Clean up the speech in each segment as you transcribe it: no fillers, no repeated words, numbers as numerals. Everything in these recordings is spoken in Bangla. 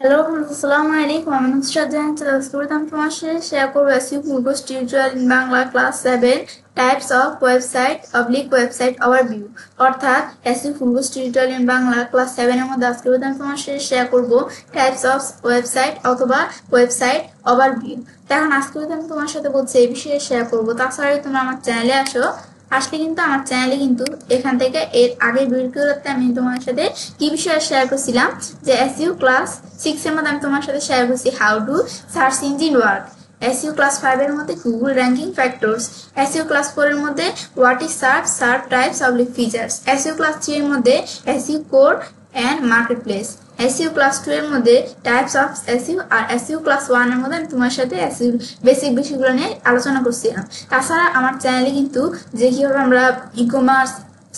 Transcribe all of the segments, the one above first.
হ্যালো, আসসালামু আলাইকুম। আমি নুসরাত জাহান ক্লাস করতাম তোমার সাথে শেয়ার করবো এসইও পূর্বস tutorial in Bangla class 7 types of website website overview. অর্থাৎ এসইও পূর্বস টিউটোরিয়াল ইন বাংলা ক্লাস 7 এর মধ্যে আজকে তোমার সাথে শেয়ার করবো টাইপস অফ ওয়েবসাইট অথবা ওয়েবসাইট ওভারভিউ। এখন আজকে আমি তোমার সাথে বলছি এই বিষয়ে শেয়ার করবো। তাছাড়া তুমি আমার চ্যানেলে আসলে কিন্তু আমার চ্যানেলে কিন্তু এখান থেকে এর আগের ভিডিওতে আমি তোমার সাথে কি বিষয়ে শেয়ার করছিলাম যে এসইও ক্লাস 6 এর মধ্যে আমি তোমার সাথে শেয়ার করছি how to search engine work. SEO class 5 এর মধ্যে Google ranking factors. SEO class 4 এর মধ্যে what is search types public features. SEO class 3 এর মধ্যে SEO core and marketplace. SEO class 2 এর মধ্যে টাইপস অফ এসইও আর এসইও ক্লাস 1 এর মধ্যে আমি তোমার সাথে এসইও বেসিক বিষয়গুলো নিয়ে আলোচনা করছিলাম। তাছাড়া আমার চ্যানেলে কিন্তু যে কিভাবে আমরা ই-কমার্স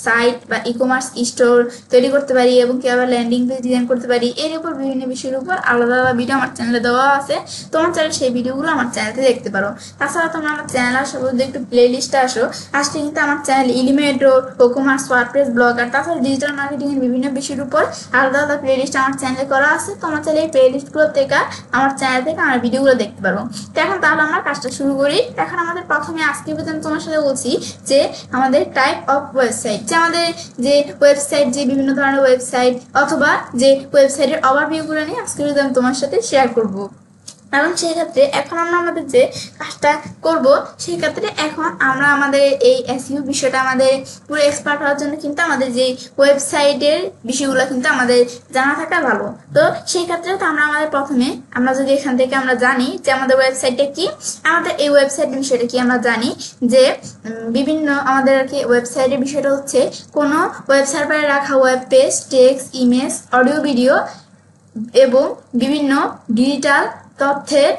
সাইট বা ই-কমার্স স্টোর তৈরি করতে পারি এবং কিভাবে ল্যান্ডিং পেজ ডিজাইন করতে পারি এর উপর বিভিন্ন বিষয়ের উপর আলাদা আলাদা ভিডিও আমার চ্যানেলে দেওয়া আছে। তোমার চ্যানেল সেই ভিডিওগুলো আমার চ্যানেলে দেখতে পারো। তাছাড়া তোমরা আমার চ্যানেল আসো যদি একটু প্লে লিস্টে আসলে কিন্তু আমার চ্যানেল ইলিমেটর, ই-কমার্স, ওয়ার্ডপ্রেস, ব্লগার তাছাড়া ডিজিটাল মার্কেটিং এর বিভিন্ন বিষয়ের উপর আলাদা আলাদা প্লে লিস্ট আমার চ্যানেলে করা আছে। তোমার চ্যানেল এই প্লে লিস্টগুলো থেকে আমার চ্যানেল থেকে আমার ভিডিওগুলো দেখতে পারো। তো এখন তাহলে আমরা কাজটা শুরু করি। এখন আমাদের প্রথমে আজকে আমি তোমার সাথে বলছি যে আমাদের টাইপ অফ ওয়েবসাইট, যে আমাদের যে ওয়েবসাইট, যে বিভিন্ন ধরনের ওয়েবসাইট অথবা যে ওয়েবসাইটের ওভারভিউগুলো নিয়ে আজকে আমি তোমার সাথে শেয়ার করব। এবং সেই ক্ষেত্রে এখন আমরা আমাদের যে কাজটা করব সেই ক্ষেত্রে এখন আমরা আমাদের এই এসইও বিষয়টা আমাদের পুরো এক্সপার্ট হওয়ার জন্য কিন্তু আমাদের যে ওয়েবসাইটের বিষয়গুলো কিন্তু আমাদের জানা থাকা ভালো। তো সেই ক্ষেত্রে তো আমাদের প্রথমে আমরা যদি এখান থেকে আমরা জানি যে আমাদের ওয়েবসাইটটা কি, আমাদের এই ওয়েবসাইটের বিষয়টা কি আমরা জানি যে বিভিন্ন আমাদের আর কি ওয়েবসাইটের বিষয়টা হচ্ছে কোনো ওয়েবসাইটে রাখা web page, text, image, audio, video এবং বিভিন্ন ডিজিটাল তথ্যের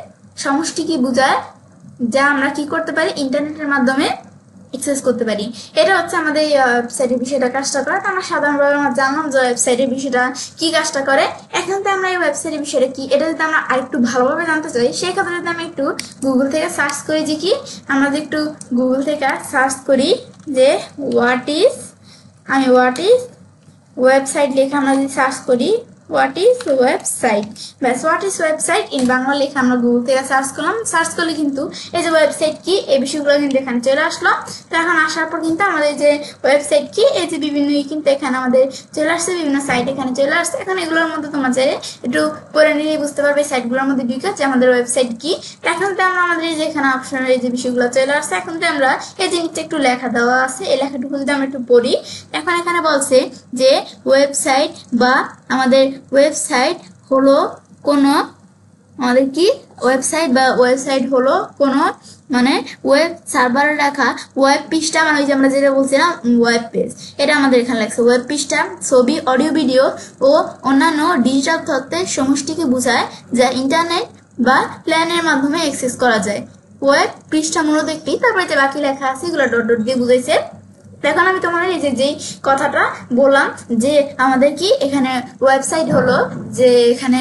সমষ্টিকে বোঝায় যা আমরা কি করতে পারি ইন্টারনেটের মাধ্যমে অ্যাক্সেস করতে পারি। এটা হচ্ছে আমাদের এই ওয়েবসাইটের বিষয়টা কাজটা করে। আমরা সাধারণভাবে আমরা জানলাম যে ওয়েবসাইটের বিষয়টা কি কাজটা করে। এখন তো আমরা এই ওয়েবসাইটের বিষয়টা কি এটা যদি আমরা আরেকটু ভালোভাবে জানতে চাই সেই ক্ষেত্রে যদি আমি একটু গুগল থেকে সার্চ করি যে কি আমরা যদি একটু গুগল থেকে সার্চ করি যে হোয়াট ইজ ওয়েবসাইট লেখা আমরা যদি সার্চ করি হোয়াট ইজ ওয়েবসাইট, ব্যাস what is website in Bangla লেখা আমরা গুগল থেকে সার্চ করলাম। সার্চ করলে কিন্তু এই যে ওয়েবসাইট কি এই বিষয়গুলো কিন্তু এখানে চলে আসলো। তো এখন আসার পর কিন্তু আমাদের যে ওয়েবসাইট কি এই যে বিভিন্ন কিন্তু এখানে আমাদের চলে আসছে, বিভিন্ন সাইট এখানে চলে আসছে। এখন এগুলোর মধ্যে তোমরা চাইলে একটু পরে নিয়ে বুঝতে পারবে সাইটগুলোর মধ্যে ঢুকে যে আমাদের ওয়েবসাইট কি। এখন তো আমরা আমাদের এই যে এখানে অপশনের এই যে বিষয়গুলো চলে আসছে। এখন তো আমরা এই জিনিসটা একটু লেখা দেওয়া আছে, এই লেখাটুকু যদি আমরা একটু পড়ি এখন এখানে বলছে যে ওয়েবসাইট বা আমাদের ওয়েবসাইট হলো কোনো আমাদের কি ওয়েবসাইট হলো কোনো মানে ওয়েব সার্ভারে রাখা ওয়েব পৃষ্ঠা, মানে ওই যে আমরা যেটা বলছিলাম ওয়েব পেজ, এটা আমাদের এখানে লাগছে ওয়েব পৃষ্ঠা, ছবি, অডিও, ভিডিও ও অন্যান্য ডিজিটাল তথ্যের সমষ্টিকে বোঝায় যা ইন্টারনেট বা প্ল্যানের মাধ্যমে অ্যাক্সেস করা যায়। ওয়েব পৃষ্ঠা মূলত একটি, তারপরে যে বাকি লেখা আছে এগুলো ডট ডট দিয়ে বুঝাইছে। এখন আমি তোমাদের এই যে কথাটা বললাম যে আমাদের কি এখানে ওয়েবসাইট হলো যে এখানে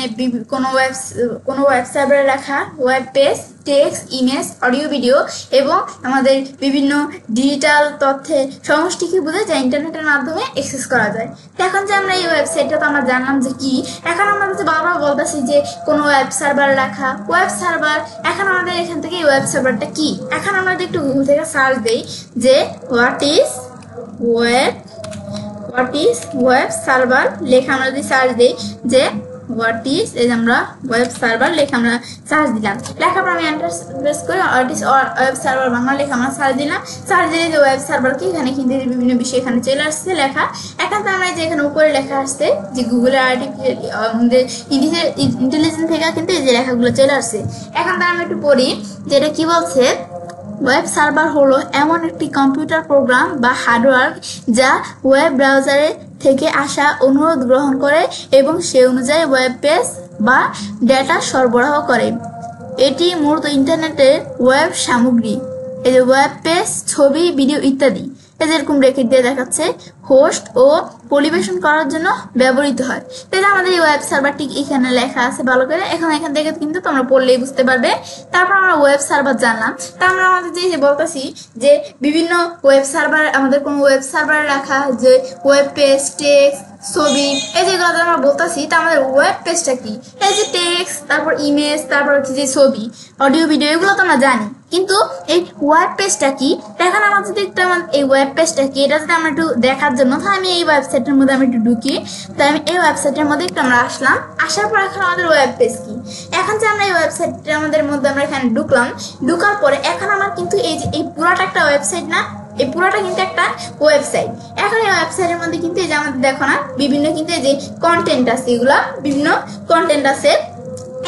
কোনো ওয়েব সার্ভারে রাখা web page, text, image, audio, video এবং আমাদের বিভিন্ন ডিজিটাল তথ্যের সমষ্টিকে বোঝায় যা ইন্টারনেটের মাধ্যমে অ্যাক্সেস করা যায়। এখন যে আমরা এই ওয়েবসাইটটা তো আমরা জানলাম যে কি, এখন আমরা বারবার বলতেছি যে কোনো ওয়েব সার্ভার রাখা ওয়েব সার্ভার। এখন আমাদের এখান থেকে এই ওয়েব সার্ভারটা কি, এখন আমরা একটু গুগল থেকে সার্চ দেই যে হোয়াট ইজ ওয়েব সার্ভার লেখা আমরা যদি সার্চ দিই যে হোয়াট ইজ এই যে আমরা ওয়েব সার্ভার লেখা আমরা সার্চ দিলাম, লেখা পর আমি এন্টার প্রেস করে what is web server Bangla লেখা আমরা সার্চ দিলাম। সার্চ দিলে যে ওয়েব সার্ভার কি এখানে কিন্তু বিভিন্ন বিষয় এখানে চলে আসছে লেখা। এখন তো আমরা যে এখানে উপরে লেখা আসছে যে গুগলের আর্টিফিশিয়াল ইন্টেলিজেন্স থেকে কিন্তু এই যে লেখাগুলো চলে আসছে। এখন তো আমরা একটু পড়ি যেটা কি বলছে। ওয়েব সার্ভার হলো এমন একটি কম্পিউটার প্রোগ্রাম বা হার্ডওয়্যার যা ওয়েব ব্রাউজারে থেকে আসা অনুরোধ গ্রহণ করে এবং সে অনুযায়ী ওয়েব পেজ বা ডেটা সরবরাহ করে। এটি মূলত ইন্টারনেটের ওয়েব সামগ্রী, এই যে ওয়েব পেজ, ছবি, ভিডিও ইত্যাদি এরকম রেখে দিয়ে দেখাচ্ছে হোস্ট ও পরিবেশন করার জন্য ব্যবহৃত হয়। তাহলে আমাদের এই ওয়েব সার্ভারটি এখানে লেখা আছে ভালো করে, এখন এখান থেকে কিন্তু তোমরা পড়লেই বুঝতে পারবে। তারপর আমরা ওয়েব সার্ভার জানলাম। তা আমরা আমাদের যে বলতেছি যে বিভিন্ন ওয়েব সার্ভার আমাদের কোনো ওয়েব সার্ভারে রাখা যে ওয়েব পেজ, টেক্সট, ছবি, এই যেগুলো আমরা বলতেছি, তা আমাদের ওয়েব পেজটা কি? এই যে টেক্সট, তারপর ইমেজ, তারপর হচ্ছে যে ছবি, অডিও, ভিডিও, এগুলো তো আমরা জানি, কিন্তু এই ওয়েব পেজটা কি? এখন আমার যদি একটু এই ওয়েব পেজটা কি এটা যদি আমরা একটু দেখার জন্য, তাহলে আমি এই ওয়েবসাইটের মধ্যে আমি একটু ঢুকি। তাই আমি এই ওয়েবসাইটের মধ্যে একটু আমরা আসলাম, আসার পর এখন আমাদের ওয়েব পেজ কি? এখন যে আমরা এই ওয়েবসাইটের আমাদের মধ্যে আমরা এখানে ঢুকলাম, ঢুকার পরে এখন আমার কিন্তু এই যে এই পুরাটা একটা ওয়েবসাইট না, এই পুরোটা কিন্তু একটা ওয়েবসাইট। এখন এই ওয়েবসাইটের মধ্যে কিন্তু এই যে আমাদের দেখো না বিভিন্ন কিন্তু এই যে কন্টেন্ট আছে, এগুলা বিভিন্ন কন্টেন্ট আছে,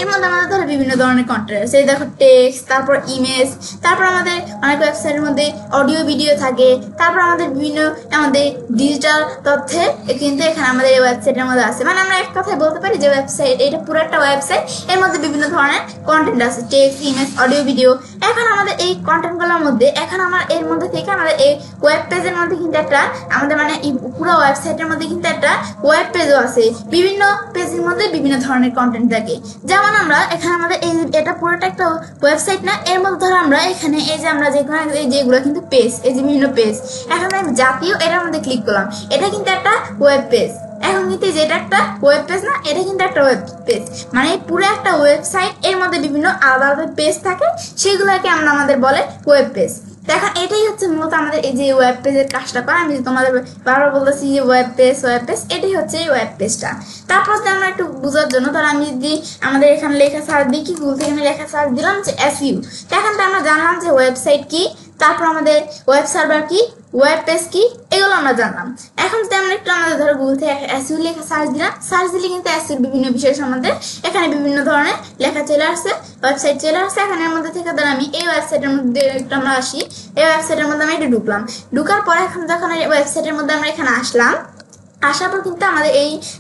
এর মধ্যে আমাদের ধরো বিভিন্ন ধরনের কন্টেন্ট আছে। এই দেখো টেক্সট, তারপর ইমেজ, তারপর আমাদের অনেক ওয়েবসাইটের মধ্যে অডিও, ভিডিও থাকে, তারপর আমাদের বিভিন্ন আমাদের ডিজিটাল তথ্যে কিন্তু এখানে আমাদের এই ওয়েবসাইটের মধ্যে আছে। মানে আমরা এক কথায় বলতে পারি যে ওয়েবসাইট এটা পুরো একটা ওয়েবসাইট, এর মধ্যে বিভিন্ন ধরনের কন্টেন্ট আছে, টেক্সট, ইমেজ, অডিও, ভিডিও। এখন আমাদের এই কন্টেন্টগুলোর মধ্যে এখন আমার এর মধ্যে থেকে আমাদের এই ওয়েব পেজের মধ্যে কিন্তু একটা আমাদের মানে এই পুরো ওয়েবসাইটের মধ্যে কিন্তু একটা ওয়েব পেজও আছে। বিভিন্ন পেজের মধ্যে বিভিন্ন ধরনের কন্টেন্ট থাকে। যেমন আমরা এখানে আমাদের এই এটা পুরোটা একটা ওয়েবসাইট না, এর মধ্যে ধরো আমরা এখানে এই যে আমরা যেগুলো এই যেগুলো কিন্তু পেজ, এই যে বিভিন্ন পেজ, এখন আমি জাতীয় এটার মধ্যে ক্লিক করলাম, এটা কিন্তু একটা ওয়েব পেজ। এখন কিন্তু যেটা একটা ওয়েব পেজ না, এটা কিন্তু একটা ওয়েব পেজ, মানে পুরো একটা ওয়েবসাইট, এর মধ্যে বিভিন্ন আলাদা আলাদা পেজ থাকে, সেগুলোকে আমরা আমাদের বলে ওয়েব পেজ। এখন এটাই হচ্ছে মূলত আমাদের এই যে ওয়েব পেজের কাজটা করা। আমি তোমাদের বারবার বলতেছি যে ওয়েব পেজ, এটাই হচ্ছে এই ওয়েব পেজটা। তারপর যদি আমরা একটু বোঝার জন্য, ধর আমি যদি আমাদের এখানে লেখা সার্চ দিই, কি গুগল থেকে আমি লেখা সার্চ দিলাম যে এসইউ, এখন তো আমরা জানলাম যে ওয়েবসাইট কি, তারপর আমাদের ওয়েব সার্ভার কি, ওয়েব পেজ কি, এগুলো আমরা জানলাম। এখন যদি আমরা একটু আমাদের ধরো গুগল থেকে এসইউ লেখা সার্চ দিলাম, সার্চ দিলে কিন্তু এসইউর বিভিন্ন বিষয় সম্বন্ধে এখানে বিভিন্ন ধরনের লেখা চলে আসছে, ওয়েবসাইট চলে আসছে। এখানে এর মধ্যে থেকে ধর আমি এই ওয়েবসাইটের মধ্যে একটু আমরা আসি, এই ওয়েবসাইটের মধ্যে আমি একটু ঢুকলাম, ঢুকার পরে এখন যখন এই ওয়েবসাইটের মধ্যে আমরা এখানে আসলাম, আসার পর কিন্তু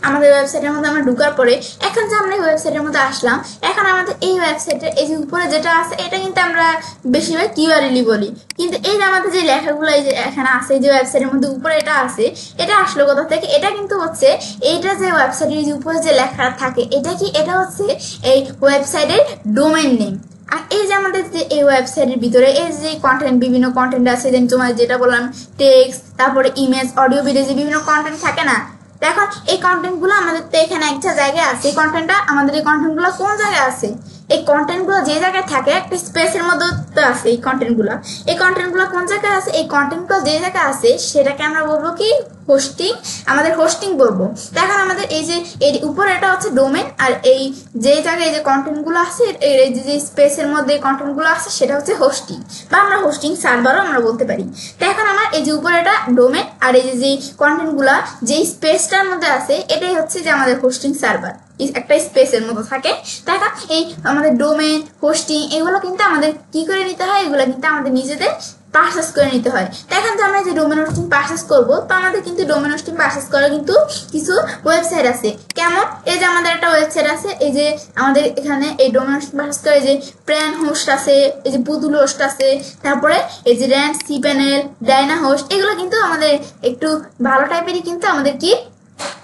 আমাদের ওয়েবসাইটের মধ্যে আমরা ঢুকার পরে এখন যে আমরা এই ওয়েবসাইটের মধ্যে আসলাম, এখন আমাদের এই ওয়েবসাইটের এই যে উপরে যেটা আছে, এটা কিন্তু আমরা বেশিরভাগ কিউআরএল বলি, কিন্তু এই যে আমাদের যে লেখাগুলো এই যে এখানে আছে, যে ওয়েবসাইটের মধ্যে উপরে এটা আছে, এটা আসলো কোথা থেকে? এটা কিন্তু হচ্ছে এইটা যে ওয়েবসাইটের যে উপরে যে লেখা থাকে, এটা কি? এটা হচ্ছে এই ওয়েবসাইটের ডোমেইন নেম। আর এই যে আমাদের যে এই ওয়েবসাইটের ভিতরে এই যে কন্টেন্ট, বিভিন্ন কন্টেন্ট আছে, তোমার যেটা বললাম টেক্সট, তারপরে ইমেজ, অডিও, ভিডিও, যে বিভিন্ন কন্টেন্ট থাকে না, দেখো এই কন্টেন্ট গুলো আমাদের তো এখানে একটা জায়গায় আছে। এই কন্টেন্টটা আমাদের এই কন্টেন্ট গুলো কোন জায়গায় আছে? এই কন্টেন্ট গুলো যে জায়গায় থাকে একটা স্পেসের মধ্যে তো আছে। এই কন্টেন্ট গুলো কোন জায়গায় আছে? এই কন্টেন্ট গুলো যে জায়গায় আছে সেটাকে আমরা বলবো কি? হোস্টিং। আমাদের হোস্টিং বলবো। এখন আমাদের এই যে এর উপরে এটা হচ্ছে ডোমেন, আর এই যে জায়গায় যে কন্টেন্ট গুলো আছে, এই যে স্পেসের মধ্যে কন্টেন্ট গুলো আছে, সেটা হচ্ছে হোস্টিং, বা আমরা হোস্টিং সার্ভারও আমরা বলতে পারি। তো এখন আমার এই যে উপরে এটা ডোমেন, আর এই যে কন্টেন্ট গুলা যে স্পেসটার মধ্যে আছে, এটাই হচ্ছে যে আমাদের হোস্টিং সার্ভার, একটা স্পেসের মতো থাকে। দেখা এই আমাদের ডোমেন, হোস্টিং, এগুলো কিন্তু আমাদের কি করে নিতে হয়? এগুলো কিন্তু আমাদের নিজেদের পারচেস করে নিতে হয়। এখন যে আমরা যে ডোমেন হোস্টিং পারচেস করবো, তো আমাদের কিন্তু ডোমেন হোস্টিং পারচেস করার কিন্তু কিছু ওয়েবসাইট আছে। কেমন? এই যে আমাদের একটা ওয়েবসাইট আছে, এই যে আমাদের এখানে এই ডোমেন হোস্টিং পারচেস করে যে প্ল্যান হোস্ট আছে, এই যে পুতুল হোস্ট আছে, তারপরে এই যে র্যান্ড, সিপ্যানেল, ডাইনা হোস্ট, এগুলো কিন্তু আমাদের একটু ভালো টাইপেরই, কিন্তু আমাদের কি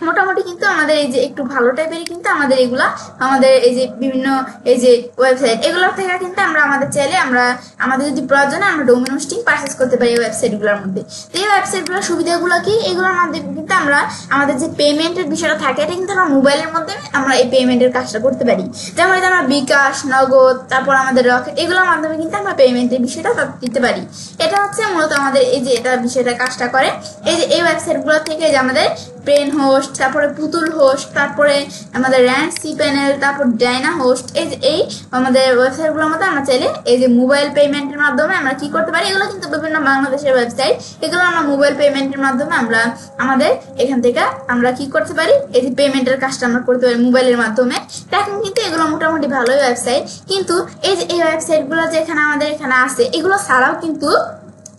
মোটামুটি কিন্তু আমাদের এই যে একটু ভালো টাইপেরই কিন্তু আমাদের এগুলা, আমাদের এই যে বিভিন্ন এই যে ওয়েবসাইট, এগুলোর থেকে কিন্তু আমরা আমাদের চাইলে আমরা আমাদের যদি প্রয়োজনে আমরা ডোমেন হোস্টিং পারচেস করতে পারি এই ওয়েবসাইটগুলোর মধ্যে। তো এই ওয়েবসাইটগুলোর সুবিধাগুলো কি? এগুলোর মাধ্যমে কিন্তু আমরা আমাদের যে পেমেন্টের বিষয়টা থাকে, এটা কিন্তু আমরা মোবাইলের মাধ্যমে আমরা এই পেমেন্টের কাজটা করতে পারি। যেমন আমরা বিকাশ, নগদ, তারপর আমাদের রকেট, এগুলোর মাধ্যমে কিন্তু আমরা পেমেন্টের বিষয়টা দিতে পারি। এটা হচ্ছে মূলত আমাদের এই যে এটা বিষয়টা কাজটা করে। এই যে এই ওয়েবসাইটগুলো থেকে যে আমাদের প্লেন হোস্ট, তারপরে পুতুল হোস্ট, তারপরে আমাদের র্যান্ড, সিপ্যানেল, তারপর ডাইনা হোস্ট, এই আমাদের ওয়েবসাইটগুলোর মধ্যে আমরা চাইলে এই যে মোবাইল পেমেন্টের মাধ্যমে আমরা কি করতে পারি? এগুলো কিন্তু বিভিন্ন বাংলাদেশের ওয়েবসাইট, এগুলো আমরা মোবাইল পেমেন্টের মাধ্যমে আমরা আমাদের এখান থেকে আমরা কি করতে পারি? এই যে পেমেন্টের কাজটা আমরা করতে পারি মোবাইলের মাধ্যমে। এখন কিন্তু এগুলো মোটামুটি ভালোই ওয়েবসাইট, কিন্তু এই যে এই ওয়েবসাইটগুলো যে এখানে আমাদের এখানে আছে, এগুলো ছাড়াও কিন্তু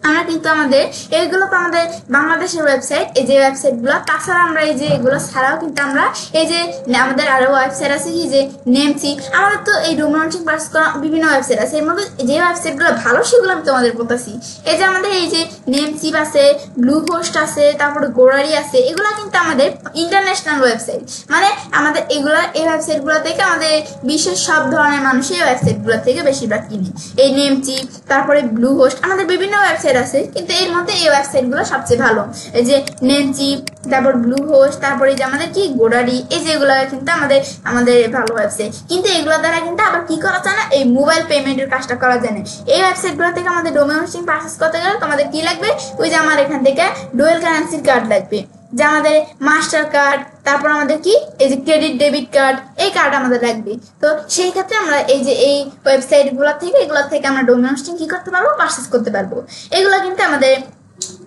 আমরা কিন্তু আমাদের এইগুলো তো আমাদের বাংলাদেশের ওয়েবসাইট, এই যে ওয়েবসাইটগুলো, তাছাড়া আমরা এই যে এগুলো ছাড়াও কিন্তু আমরা এই যে আমাদের আরো ওয়েবসাইট আছে, কি যে নেমচিপ, আমাদের তো এই ডোমেন হোস্টিং পারচেস করা বিভিন্ন ওয়েবসাইট আছে। এর মধ্যে যে ওয়েবসাইটগুলো ভালো সেগুলো আমি তোমাদের বলতেছি। এই যে আমাদের এই যে নেমচিপ আছে, ব্লু হোস্ট আছে, তারপরে গোরারি আছে, এগুলো কিন্তু আমাদের ইন্টারন্যাশনাল ওয়েবসাইট, মানে আমাদের এগুলো এই ওয়েবসাইটগুলো থেকে আমাদের বিশ্বের সব ধরনের মানুষ এই ওয়েবসাইটগুলো থেকে বেশিরভাগ কিনে। এই নেমচিপ, তারপরে ব্লু হোস্ট, আমাদের বিভিন্ন ওয়েবসাইট ওয়েবসাইট আছে, কিন্তু এর মধ্যে এই ওয়েবসাইটগুলো সবচেয়ে ভালো। এই যে নেমচিপ, তারপর ব্লু হোস্ট, তারপরে যে আমাদের কি গোডাডি, এই যেগুলো কিন্তু আমাদের আমাদের ভালো ওয়েবসাইট। কিন্তু এগুলো দ্বারা কিন্তু আবার কি করা যায় না, এই মোবাইল পেমেন্টের কাজটা করা যায় না। এই ওয়েবসাইটগুলো থেকে আমাদের ডোমেন হোস্টিং পারচেজ করতে গেলে তোমাদের কি লাগবে, ওই যে আমার এখান থেকে ডুয়েল কারেন্সির কার্ড লাগবে, যে আমাদের মাস্টার কার্ড, তারপর আমাদের কি এই যে ক্রেডিট ডেবিট কার্ড, এই কার্ড আমাদের লাগবে। তো সেই ক্ষেত্রে আমরা এই যে এই ওয়েবসাইট এগুলো থেকে আমরা ডোমেন হোস্টিং কি করতে পারবো, পারচেজ করতে পারবো। এগুলো কিন্তু আমাদের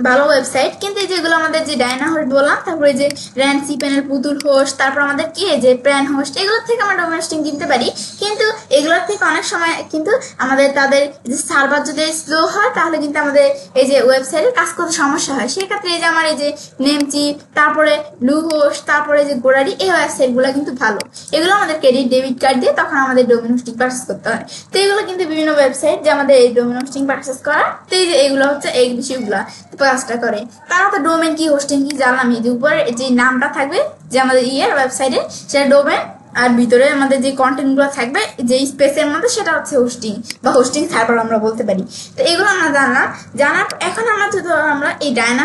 ভালো ওয়েবসাইট। কিন্তু যেগুলো আমাদের যে ডায়না হোস্ট বললাম, তারপরে যে র্যান্সি প্যানেল, পুতুল হোস্ট, তারপর আমাদের কি যে প্যান হোস্ট, এগুলোর থেকে আমরা ডোমেন হোস্টিং কিনতে পারি। কিন্তু এগুলোর থেকে অনেক সময় কিন্তু আমাদের তাদের যে সার্ভার যদি স্লো হয়, তাহলে কিন্তু আমাদের এই যে ওয়েবসাইটে কাজ করতে সমস্যা হয়। সেক্ষেত্রে এই যে আমার এই যে নেমচিপ, তারপরে ব্লু হোস্ট, তারপরে যে গোডাডি, এই ওয়েবসাইটগুলো কিন্তু ভালো। এগুলো আমাদের ক্রেডিট ডেবিট কার্ড দিয়ে তখন আমাদের ডোমেন হোস্টিং পারচেজ করতে হয়। তো এগুলো কিন্তু বিভিন্ন ওয়েবসাইট যে আমাদের এই ডোমেন হোস্টিং পারচেজ করা। তো এই যে এগুলো হচ্ছে এই বিষয়গুলো কাজটা করে। তারা তো ডোমেন কি হোস্টিং কি জানলাম, এই যে উপরে যে নামটা থাকবে যে আমাদের ওয়েবসাইটে, সেটা ডোমেন, আর ভিতরে আমাদের যে কন্টেন্ট গুলো থাকবে যে স্পেসের মধ্যে, সেটা হচ্ছে হোস্টিং বা হোস্টিং সার্ভার আমরা বলতে পারি। তো এগুলো আমরা জানলাম। জানার এখন আমরা যদি আমরা এই ডায়না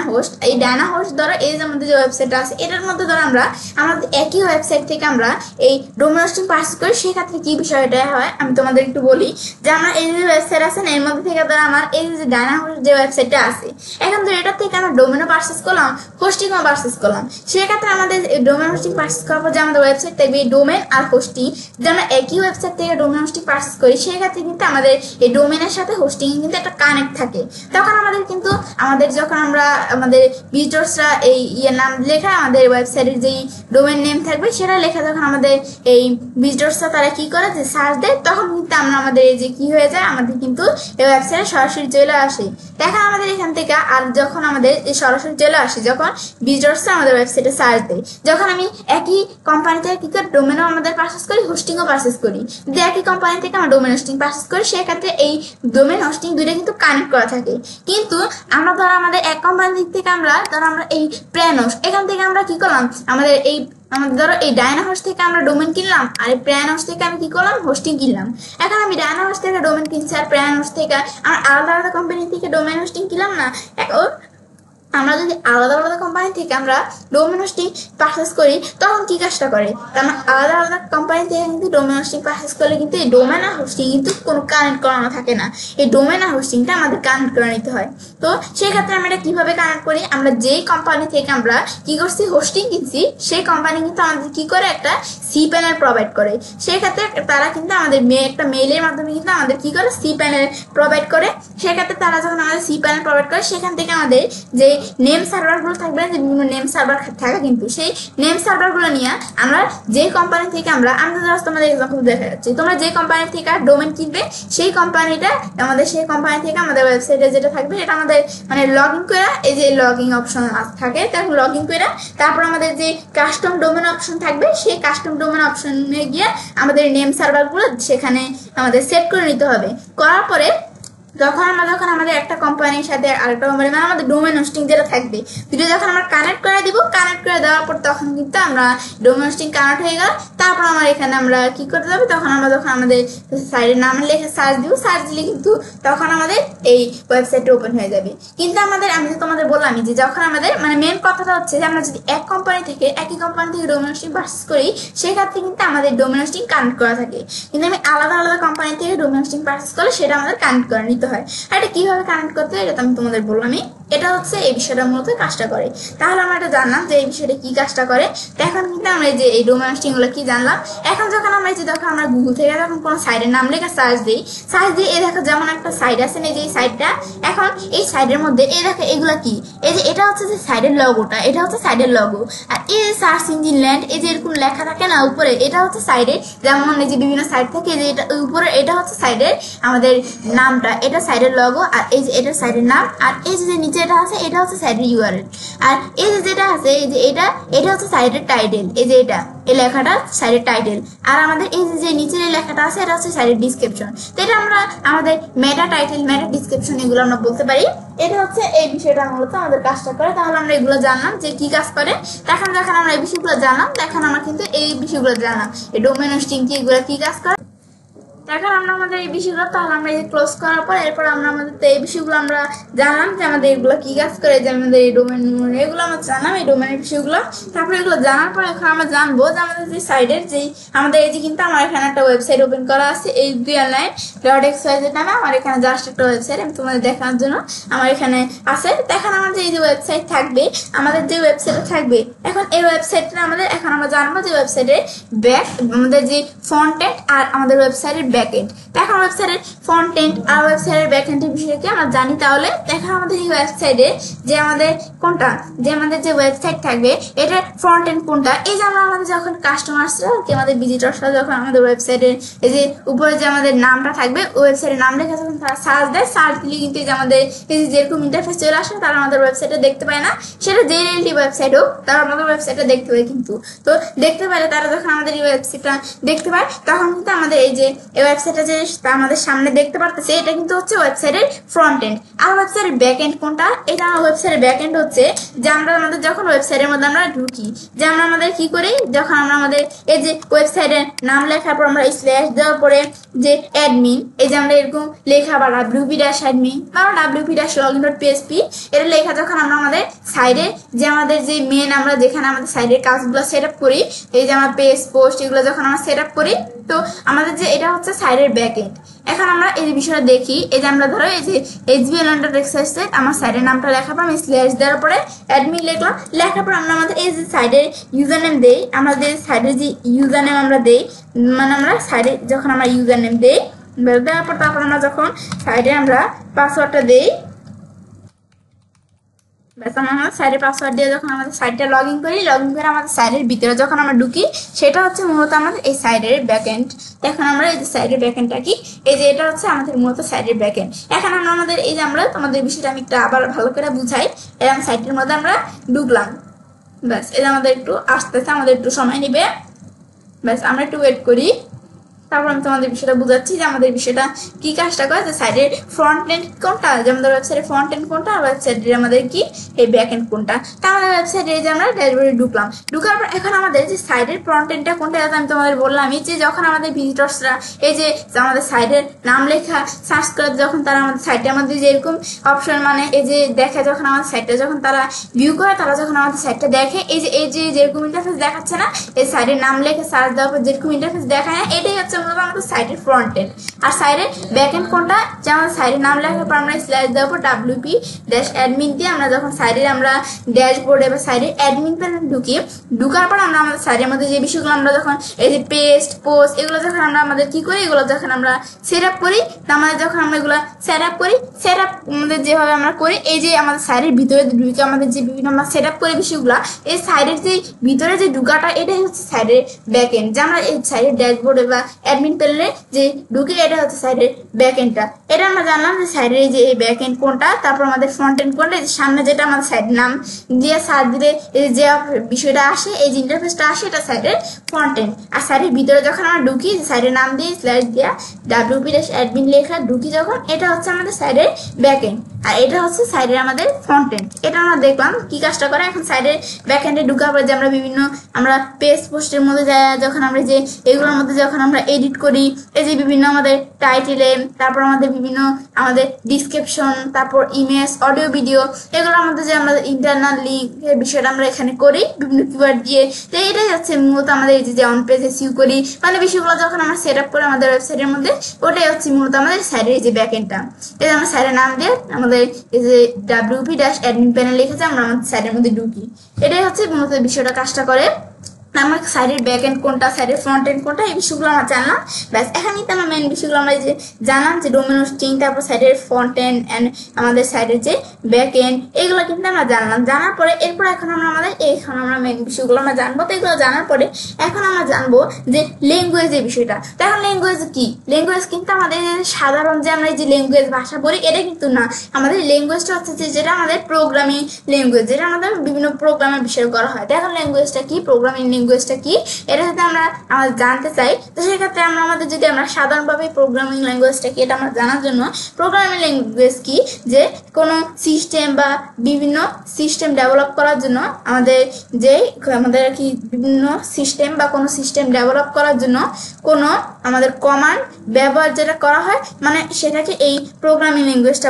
হোস্ট দ্বারা এই যে আমাদের যে ওয়েবসাইটটা আছে, এটার মধ্যে ধরো আমরা আমাদের একই ওয়েবসাইট থেকে আমরা এই ডোমেন হোস্টিং পারচেজ করি। সেক্ষেত্রে কি বিষয়টা হয় আমি তোমাদের একটু বলি, যে আমরা এই যে ওয়েবসাইট আছে এর মধ্যে থেকে ধরো আমার এই যে ডায়না হোস্ট যে ওয়েবসাইটটা আছে, এখন ধরো এটার থেকে আমরা ডোমেনও পারচেজ করলাম, হোস্টিংও পারচেজ করলাম। সেক্ষেত্রে আমাদের ডোমেন হোস্টিং পারচেজ করার পর যে আমাদের ওয়েবসাইট থাকবে, এই ডোমেন আর হোস্টিং যদি আমরা একই ওয়েবসাইট থেকে ডোমেন হোস্টিং পারচেজ করি, সেক্ষেত্রে কিন্তু আমাদের এই ডোমেনের সাথে হোস্টিং কিন্তু একটা কানেক্ট থাকে। তখন আমাদের কিন্তু যখন আমরা আমাদের ভিজিটরসরা এই নাম লেখা, আমাদের ওয়েবসাইটের যেই ডোমেন নেম থাকবে সেটা লেখা, যখন আমাদের এই ভিজিটরসরা তারা কি করে যে সার্চ দেয়, তখন কিন্তু আমরা আমাদের এই যে কি হয়ে যায়, আমাদের কিন্তু এই ওয়েবসাইটে সরাসরি চলে আসে। এখন আমাদের এখান থেকে আর যখন আমাদের এই সরাসরি চলে আসে, যখন ভিজিটরসরা আমাদের ওয়েবসাইটে সার্চ দেয়, যখন আমি একই কোম্পানি থেকে কি করে ডোমেনও আমাদের পারচেজ করি, হোস্টিংও পারচেজ করি, যদি একই কোম্পানি থেকে আমরা ডোমেন হোস্টিং পারচেজ করি, সেক্ষেত্রে এই ডোমেন হোস্টিং দুইটা কিন্তু কানেক্ট করা থাকে। কিন্তু আমরা ধরো আমাদের এক কোম্পানির থেকে আমরা এই প্র্যানোস, এখান থেকে আমরা কি করলাম, আমাদের ধরো এই ডায়না হোস্ট থেকে আমরা ডোমেন কিনলাম, আর এই প্র্যানোস থেকে আমি কি করলাম, হোস্টিং কিনলাম। এখন আমি ডায়না হোস্ট থেকে ডোমেন কিনছি, আর প্র্যানোস থেকে আমরা আলাদা আলাদা কোম্পানি থেকে ডোমেন হোস্টিং কিনলাম না। এখন আমরা যদি আলাদা আলাদা কোম্পানি থেকে আমরা ডোমেন হোস্টিং পারচেজ করি, তখন কি কাজটা করে, আমরা আলাদা আলাদা কোম্পানি থেকে কিন্তু ডোমেন হোস্টিং পারচেজ করলে কিন্তু এই ডোমেন আর হোস্টিং কিন্তু কোনো কানেক্ট করানো থাকে না। এই ডোমেন আর হোস্টিংটা আমাদের কানেক্ট করে নিতে হয়। তো সেক্ষেত্রে আমরা এটা কিভাবে কানেক্ট করি, আমরা যেই কোম্পানি থেকে আমরা কি করছি, হোস্টিং কিনছি, সেই কোম্পানি কিন্তু আমাদের কি করে, একটা সি প্যানেল প্রোভাইড করে। সেক্ষেত্রে তারা কিন্তু আমাদের একটা মেইলের মাধ্যমে কিন্তু আমাদের কি করে, সি প্যানেল প্রোভাইড করে। সেক্ষেত্রে তারা যখন আমাদের সি প্যানেল প্রোভাইড করে, সেখান থেকে আমাদের যে নেম সার্ভারগুলো থাকবে, যে বিভিন্ন নেম সার্ভার থাকে, কিন্তু সেই নেম সার্ভারগুলো নিয়ে আমরা যে কোম্পানি থেকে আমরা তোমাদের এক্সাম্পল দেখা যাচ্ছে, তোমরা যে কোম্পানি থেকে ডোমেন কিনবে, সেই কোম্পানিটা সেই কোম্পানি থেকে আমাদের ওয়েবসাইটে যেটা থাকবে, এটা আমাদের মানে লগ ইন করে, এই যে লগ ইন অপশন থাকে, তখন লগ ইন করে তারপর আমাদের যে কাস্টম ডোমেন অপশন থাকবে, সেই কাস্টম ডোমেন অপশনে গিয়ে আমাদের নেম সার্ভারগুলো সেখানে আমাদের সেট করে নিতে হবে। করার পরে যখন আমাদের একটা কোম্পানির সাথে আরেকটা কোম্পানি, মানে আমাদের ডোমেন হোস্টিং যেটা থাকবে, দুটো যখন আমরা কানেক্ট করে দিব, কানেক্ট করে দেওয়ার পর তখন কিন্তু আমরা ডোমেন হোস্টিং কানেক্ট হয়ে গেল। তারপর আমার এখানে আমরা কি করতে হবে, তখন আমাদের সাইডের নাম লিখে সার্চ দিব, সার্চ দিলে কিন্তু তখন আমাদের এই ওয়েবসাইটটা ওপেন হয়ে যাবে। কিন্তু আমি তোমাদের বললাম যে যখন আমাদের মানে মেন কথাটা হচ্ছে যে আমরা যদি একই কোম্পানি থেকে ডোমেন হোস্টিং পারচেজ করি, সেক্ষেত্রে কিন্তু আমাদের ডোমেন হোস্টিং কানেক্ট করা থাকে। কিন্তু আমি আলাদা আলাদা কোম্পানি থেকে ডোমেন হোস্টিং পারচেজ করলে সেটা আমাদের কানেক্ট করে নিতে হয়। আর এটা কিভাবে কানেক্ট করতে হয়, এটা আমি তোমাদের বললামই। এটা হচ্ছে এই বিষয়টা মূলত কাজটা করে। তাহলে আমরা এটা জানলাম যে এই বিষয়টা কি কাজটা করে। এখন কিন্তু আমরা যে এই ডোমেন হোস্টিং গুলো কি জানলাম। এখন যখন আমরা গুগল থেকে যখন কোনো সাইটের নাম লেখা সার্চ দিই, এই দেখো যেমন একটা সাইট আছে, এই যে এই সাইটটা, এখন এই সাইটের মধ্যে এই দেখো এগুলা কি, এই যে এটা হচ্ছে যে সাইটের লগোটা, এটা হচ্ছে সাইটের লগো। আর এই যে সার্চ ইঞ্জিন ল্যান্ড, এই যে এরকম লেখা থাকে না উপরে, এটা হচ্ছে সাইটের, যেমন এই যে বিভিন্ন সাইট থাকে, যে এটা উপরে এটা হচ্ছে সাইটের আমাদের নামটা, এটা সাইটের লগো, আর এই যে এটা সাইটের নাম, আর এই যে নিচে এটা আছে, এটা হচ্ছে সাইটের ইউআরএল, আর এই যে যেটা আছে, এই যে এটা হচ্ছে সাইটের টাইটেল, এই যে এই লেখাটা সাইটের টাইটেল, আর আমাদের এই যে নিচের এই লেখাটা আছে, এটা হচ্ছে সাইটের ডিসক্রিপশন। তো এটা আমরা আমাদের মেটা টাইটেল, মেটা ডিসক্রিপশন এগুলো আমরা বলতে পারি। এটা হচ্ছে এই বিষয়টা মূলত আমাদের কাজটা করে। তাহলে আমরা এগুলো জানলাম যে কি কাজ করে। যখন আমরা এই বিষয়গুলো জানলাম, তখন আমরা কিন্তু এই বিষয়গুলো জানলাম, এই ডোমেন হোস্টিং কি, এগুলো কি কাজ করে। এখন আমরা আমাদের এই বিষয়গুলো তাহলে আমরা এই ক্লোজ করার পর এরপর আমরা আমাদের এই বিষয়গুলো আমরা জানলাম যে আমাদের এগুলো কি কাজ করে, যে আমাদের এই ডোমেন এগুলো আমরা জানলাম এই ডোমেনের বিষয়গুলো। তারপরে এগুলো জানার পর এখন আমরা জানবো যে আমাদের যে সাইডের যেই আমাদের এই যে কিন্তু আমার এখানে একটা ওয়েবসাইট ওপেন করা আছে HBonline.xyz নামে। আমার এখানে জাস্ট একটা ওয়েবসাইট আমি তোমাদের দেখানোর জন্য আমার এখানে আছে। এখন আমাদের এই যে ওয়েবসাইট থাকবে, আমাদের যে ওয়েবসাইট থাকবে এখন এই ওয়েবসাইটটা আমাদের এখন আমরা জানবো যে ওয়েবসাইটের আমাদের যে ফ্রন্ট এন্ড আর আমাদের ওয়েবসাইটের ব্যাকএন্ড। এখন ওয়েবসাইটের ফ্রন্ট এন্ড আর ওয়েবসাইটের ব্যাকএন্ডের বিষয়ে কি আমরা জানি। তাহলে এখন আমাদের এই ওয়েবসাইটে যে আমাদের কোনটা যে আমাদের যে ওয়েবসাইট থাকবে এটার ফ্রন্ট এন্ড কোনটা, এই যে আমরা আমাদের যখন কাস্টমার্সরা কি আমাদের ভিজিটরসরা যখন আমাদের ওয়েবসাইটের এই যে উপরে যে আমাদের নামটা থাকবে ওয়েবসাইটের নাম লেখা যখন তারা সার্চ দেয়, সার্চ দিলে কিন্তু এই যে আমাদের এই যে যেরকম ইন্টারফেস চলে আসে তারা আমাদের ওয়েবসাইটে দেখতে পায় না, সেটা যে রিলেটিভ ওয়েবসাইট হোক তারা আমাদের ওয়েবসাইটে দেখতে পায়। কিন্তু তো দেখতে পারে তারা যখন আমাদের এই ওয়েবসাইটটা দেখতে পায় তখন কিন্তু আমাদের এই যে এই ওয়েবসাইটটা যে আমাদের সামনে দেখতে পারতেছে এটা কিন্তু হচ্ছে ওয়েবসাইটের ফ্রন্ট এন্ড। আর ওয়েবসাইটের ব্যাক এন্ড কোনটা, এটা ওয়েবসাইটের ব্যাক এন্ড হচ্ছে যে আমরা আমাদের যখন ওয়েবসাইটের মধ্যে আমরা ঢুকি, যে আমরা আমাদের কি করি যখন আমরা আমাদের এই যে ওয়েবসাইটের নাম লেখার পর আমরা স্ল্যাশ দেওয়ার পরে যে অ্যাডমিন এই যে আমরা এরকম লেখা বা wp-admin বা wp-login.php এটা লেখা যখন আমরা আমাদের সাইডে যে আমাদের যে মেন আমরা যেখানে আমাদের সাইডের কাজগুলো সেট আপ করি, এই যে আমরা পেজ পোস্ট এগুলো যখন আমরা সেট আপ করি, তো আমাদের যে এটা হচ্ছে সাইডের ব্যাক এন্ড। এখন আমরা এই বিষয়টা দেখি, এই যে আমরা ধরো এই যে HBonline.xyz আমার সাইডের নামটা লেখাবো, আমি স্ল্যাশ দেওয়ার পরে অ্যাডমিন লিখলাম, লেখার পর আমরা আমাদের এই যে সাইডের ইউজার নেম দেই, আমাদের সাইডের যে ইউজার নেম আমরা দেই, মানে আমরা সাইডে যখন আমরা ইউজার নেম দেই দেওয়ার পর তারপর আমরা যখন সাইডে আমরা পাসওয়ার্ডটা দেই, ব্যাস আমরা সাইডের পাসওয়ার্ড দিয়ে যখন আমাদের সাইটটা লগ ইন করি, লগ ইন করে আমাদের সাইডের ভিতরে যখন আমরা ঢুকি সেটা হচ্ছে মূলত আমাদের এই সাইডের ব্যাকএন্ড। এখন আমরা এই যে সাইডের ব্যাকএন্ডটা কি, এই যে এটা হচ্ছে আমাদের মূলত সাইডের ব্যাকএন্ড। এখন আমরা আমাদের এই যে আমরা তোমাদের বিষয়টা আমি একটু আবার ভালো করে বুঝাই, এরকম সাইটের মধ্যে আমরা ঢুকলাম, ব্যাস এই যে আমাদের একটু আসতেছে, আমাদের একটু সময় নেবে, ব্যাস আমরা একটু ওয়েট করি। তারপর আমি তোমাদের বিষয়টা বুঝাচ্ছি যে আমাদের বিষয়টা কি কাজটা করে, যে সাইডের ফ্রন্ট এন্ড কোনটা, যে আমাদের ওয়েবসাইটের ফ্রন্ট এন্ড কোনটা আর ওয়েবসাইটের আমাদের কি এই ব্যাক এন্ড কোনটা। তা আমাদের ওয়েবসাইটে যে আমরা ড্যাশবোর্ডে ঢুকলাম, ঢুকার পর এখন আমাদের যে সাইডের ফ্রন্ট এন্ডটা কোনটা আমি তোমাদের বললামই যে যখন আমাদের ভিজিটর্সরা এই যে আমাদের সাইডের নাম লেখা সার্চ করে যখন তারা আমাদের সাইটে আমাদের যে এরকম অপশন মানে এই যে দেখে যখন আমাদের সাইটটা যখন তারা ভিউ করে, তারা যখন আমাদের সাইটটা দেখে এই যে যেরকম ইন্টারফেস দেখাচ্ছে না, এই সাইডের নাম লেখে সার্চ দেওয়ার পর যেরকম ইন্টারফেস দেখায় না, এটাই হচ্ছে আমাদের সাইডের ফ্রন্ট এন্ড। আর সাইডের ব্যাক এন্ড কোনটা, যে আমাদের সাইডের নাম লেখার পর আমরা স্ল্যাশ দেওয়ার পর wp-admin দিয়ে আমরা যখন সাইডের আমরা ড্যাশবোর্ডে বা সাইডের অ্যাডমিন প্যানেল ঢুকি, ঢুকার পর আমরা আমাদের সাইডের মধ্যে যে বিষয়গুলো আমরা যখন এই যে পেস্ট পোস্ট এগুলো যখন আমরা আমাদের কি করি, এগুলো যখন আমরা সেট আপ করি, আমাদের যখন আমরা এগুলো সেট আপ করি, সেট আপ আমাদের যেভাবে আমরা করি এই যে আমাদের সাইডের ভিতরে ঢুকে আমাদের যে বিভিন্ন আমরা সেট আপ করি বিষয়গুলো, এই সাইডের যে ভিতরে যে ঢুকাটা এটাই হচ্ছে সাইডের ব্যাক এন্ড। যে আমরা এই সাইডের ড্যাশবোর্ডে বা অ্যাডমিন প্যানেলে যে ঢুকে এটা হচ্ছে সাইডের ব্যাক এন্ডটা। এটা আমরা জানলাম যে সাইডের এই যে এই ব্যাক এন্ড কোনটা, তারপর আমাদের ফ্রন্ট এন্ড কোনটা, এই সামনে যেটা আমাদের সাইডের নাম দিয়ে সার্চ দিলে এই যে বিষয়টা আসে, এই যে ইন্টারফেসটা আসে, এটা সাইডের ফ্রন্ট এন্ড। আর সাইডের ভিতরে যখন আমরা ঢুকি সাইডের নাম দিয়ে স্ল্যাশ দিয়া wp-admin লেখা ঢুকি যখন, এটা হচ্ছে আমাদের সাইডের ব্যাক এন্ড আর এটা হচ্ছে সাইডের আমাদের ফ্রন্ট এন্ড। এটা আমরা দেখলাম কি কাজটা করে। এখন সাইডের ব্যাক এন্ডে ঢুকার পর যে আমরা বিভিন্ন আমরা পেজ পোস্টের মধ্যে যাই, যখন আমরা যে এগুলোর মধ্যে যখন আমরা এডিট করি, এই যে বিভিন্ন আমাদের টাইটেলে, তারপর আমাদের বিভিন্ন আমাদের ডিসক্রিপশন, তারপর ইমেজ অডিও ভিডিও এগুলোর মধ্যে যে আমরা ইন্টারনাল লিঙ্ক এর বিষয়টা আমরা এখানে করি বিভিন্ন কিওয়ার্ড দিয়ে। তো এটাই হচ্ছে মূলত আমাদের এই যে অন পেজ এসইও করি, মানে বিষয়গুলো যখন আমরা সেট আপ করি আমাদের ওয়েবসাইটের মধ্যে, ওটাই হচ্ছে মূলত আমাদের সাইডের এই যে ব্যাক এন্ডটা। এই যে আমরা সাইডের নাম দিয়ে আমাদের এই যে wp-admin প্যানেল লিখেছে আমরা আমাদের সাইডের মধ্যে ঢুকি, এটাই হচ্ছে মূলত বিষয়টা কাজটা করে। আমার সাইডের ব্যাক এন্ড কোনটা, সাইডের ফ্রন্ট এন্ড কোনটা, এই বিষয়গুলো আমরা জানলাম। ব্যাস এখন কিন্তু আমরা মেন বিষয়গুলো আমরা যে জানলাম যে ডোমেন হোস্টিং, তারপর সাইডের ফ্রন্ট এন্ড এন্ড আমাদের সাইডের যে ব্যাক এন্ড, এগুলো কিন্তু আমরা জানলাম। জানার পরে এরপর এখন আমরা আমাদের এখন আমরা মেন বিষয়গুলো আমরা জানবো। তো এগুলো জানার পরে এখন আমরা জানবো যে ল্যাঙ্গুয়েজ এই বিষয়টা। তো এখন ল্যাঙ্গুয়েজ কি, ল্যাঙ্গুয়েজ কিন্তু আমাদের সাধারণ যে আমরা এই যে ল্যাঙ্গুয়েজ ভাষা বলি এটা কিন্তু না, আমাদের ল্যাঙ্গুয়েজটা হচ্ছে যেটা আমাদের প্রোগ্রামিং ল্যাঙ্গুয়েজ, যেটা আমাদের বিভিন্ন প্রোগ্রামের বিষয় করা হয়। তো এখন ল্যাঙ্গুয়েজটা কি, প্রোগ্রামিং ল্যাঙ্গুয়েজটা কি, এটা যদি আমরা জানতে চাই তো সেক্ষেত্রে আমরা আমাদের যদি আমরা সাধারণভাবে প্রোগ্রামিং ল্যাঙ্গুয়েজটা কি এটা আমরা জানার জন্য, প্রোগ্রামিং ল্যাঙ্গুয়েজ কি যে কোনো সিস্টেম বা বিভিন্ন সিস্টেম ডেভেলপ করার জন্য আমাদের যে আমাদের কি বিভিন্ন সিস্টেম বা কোনো সিস্টেম ডেভেলপ করার জন্য কোনো আমাদের আমাদের কমান্ড ব্যবহার যেটা করা হয় মানে সেটাকে এই প্রোগ্রামিং ল্যাঙ্গুয়েজটা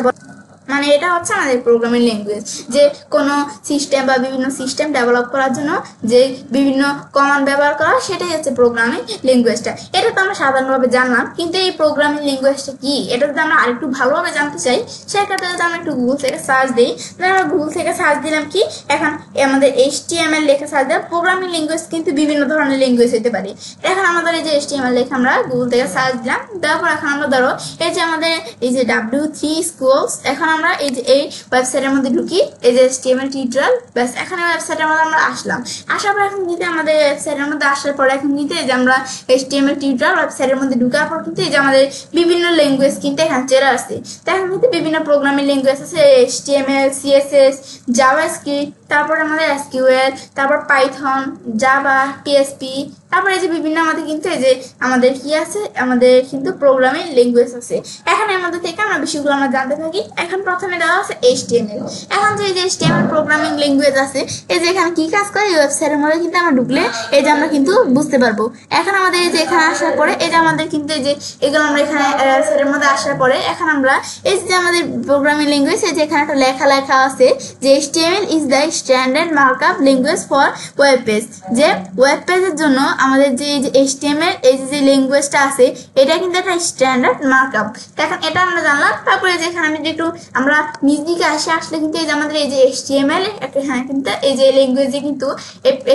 মানে এটা হচ্ছে আমাদের প্রোগ্রামিং ল্যাঙ্গুয়েজ যে কোনো সিস্টেম বা বিভিন্ন সিস্টেম ডেভেলপ করার জন্য যে বিভিন্ন কমান্ড ব্যবহার করা সেটাই হচ্ছে প্রোগ্রামিং ল্যাঙ্গুয়েজটা। এটা তো আমরা সাধারণভাবে জানলাম, কিন্তু এই প্রোগ্রামিং ল্যাঙ্গুয়েজটা কি এটা যদি আমরা আরেকটু ভালোভাবে জানতে চাই সেক্ষেত্রে যদি আমরা একটু গুগল থেকে সার্চ দিই, আমরা গুগল থেকে সার্চ দিলাম কি এখন আমাদের HTML লেখা সার্চ দিলাম। প্রোগ্রামিং ল্যাঙ্গুয়েজ কিন্তু বিভিন্ন ধরনের ল্যাঙ্গুয়েজ হতে পারে। এখন আমাদের এই যে HTML লেখা আমরা গুগল থেকে সার্চ দিলাম, তারপর এখন আমরা ধরো এই যে আমাদের এই যে W3 Schools, এখন আমরা এই যে এই ওয়েবসাইটের মধ্যে ঢুকি, এই যে HTML টিউটোরিয়াল, ব্যাস এখানে ওয়েবসাইটের মধ্যে আমরা আসলাম। আসার পর এখন কিন্তু আমাদের ওয়েবসাইটের মধ্যে আসার পর এখন কিন্তু এই যে আমরা HTML টিউটোরিয়াল ওয়েবসাইটের মধ্যে ঢুকার পর কিন্তু এই যে আমাদের বিভিন্ন ল্যাঙ্গুয়েজ কিন্তু এখানে চলে আসছে। তো এখন কিন্তু বিভিন্ন প্রোগ্রামিং ল্যাঙ্গুয়েজ আছে, HTML, CSS, জাভাস্ক্রিপ্ট, তারপর আমাদের SQL, তারপর পাইথন, জাভা, PHP, তারপর এই যে বিভিন্ন আমাদের কিন্তু এই যে আমাদের কি আছে আমাদের কিন্তু প্রোগ্রামিং ল্যাঙ্গুয়েজ আছে। এখন এর মধ্যে থেকে আমরা বিষয়গুলো আমরা জানতে থাকি। এখন প্রথমে দেওয়া আছে HTML। এখন যে এই যে HTML প্রোগ্রামিং ল্যাঙ্গুয়েজ আছে এই যে এখানে কি কাজ করে এই ওয়েবসাইটের মধ্যে কিন্তু আমরা ঢুকলে এই যে আমরা কিন্তু বুঝতে পারবো। এখন আমাদের এই যে এখানে আসার পরে এই যে আমাদের কিন্তু এই যে এগুলো আমরা এখানে ওয়েবসাইটের মধ্যে আসার পরে এখন আমরা এই যে আমাদের প্রোগ্রামিং ল্যাঙ্গুয়েজ এই যে এখানে একটা লেখা আছে যে HTML is the standard markup language for web page, যে ওয়েব পেজের জন্য আমাদের যে HTML এই যে ল্যাঙ্গুয়েজটা আছে এটা কিন্তু একটা স্ট্যান্ডার্ড মার্কআপ। এখন এটা আমরা জানলাম। তারপরে যে এখানে আমি একটু আমরা নিজ দিকে আসলে কিন্তু এই যে আমাদের এই যে HTML এখানে কিন্তু এই যে ল্যাঙ্গুয়েজে কিন্তু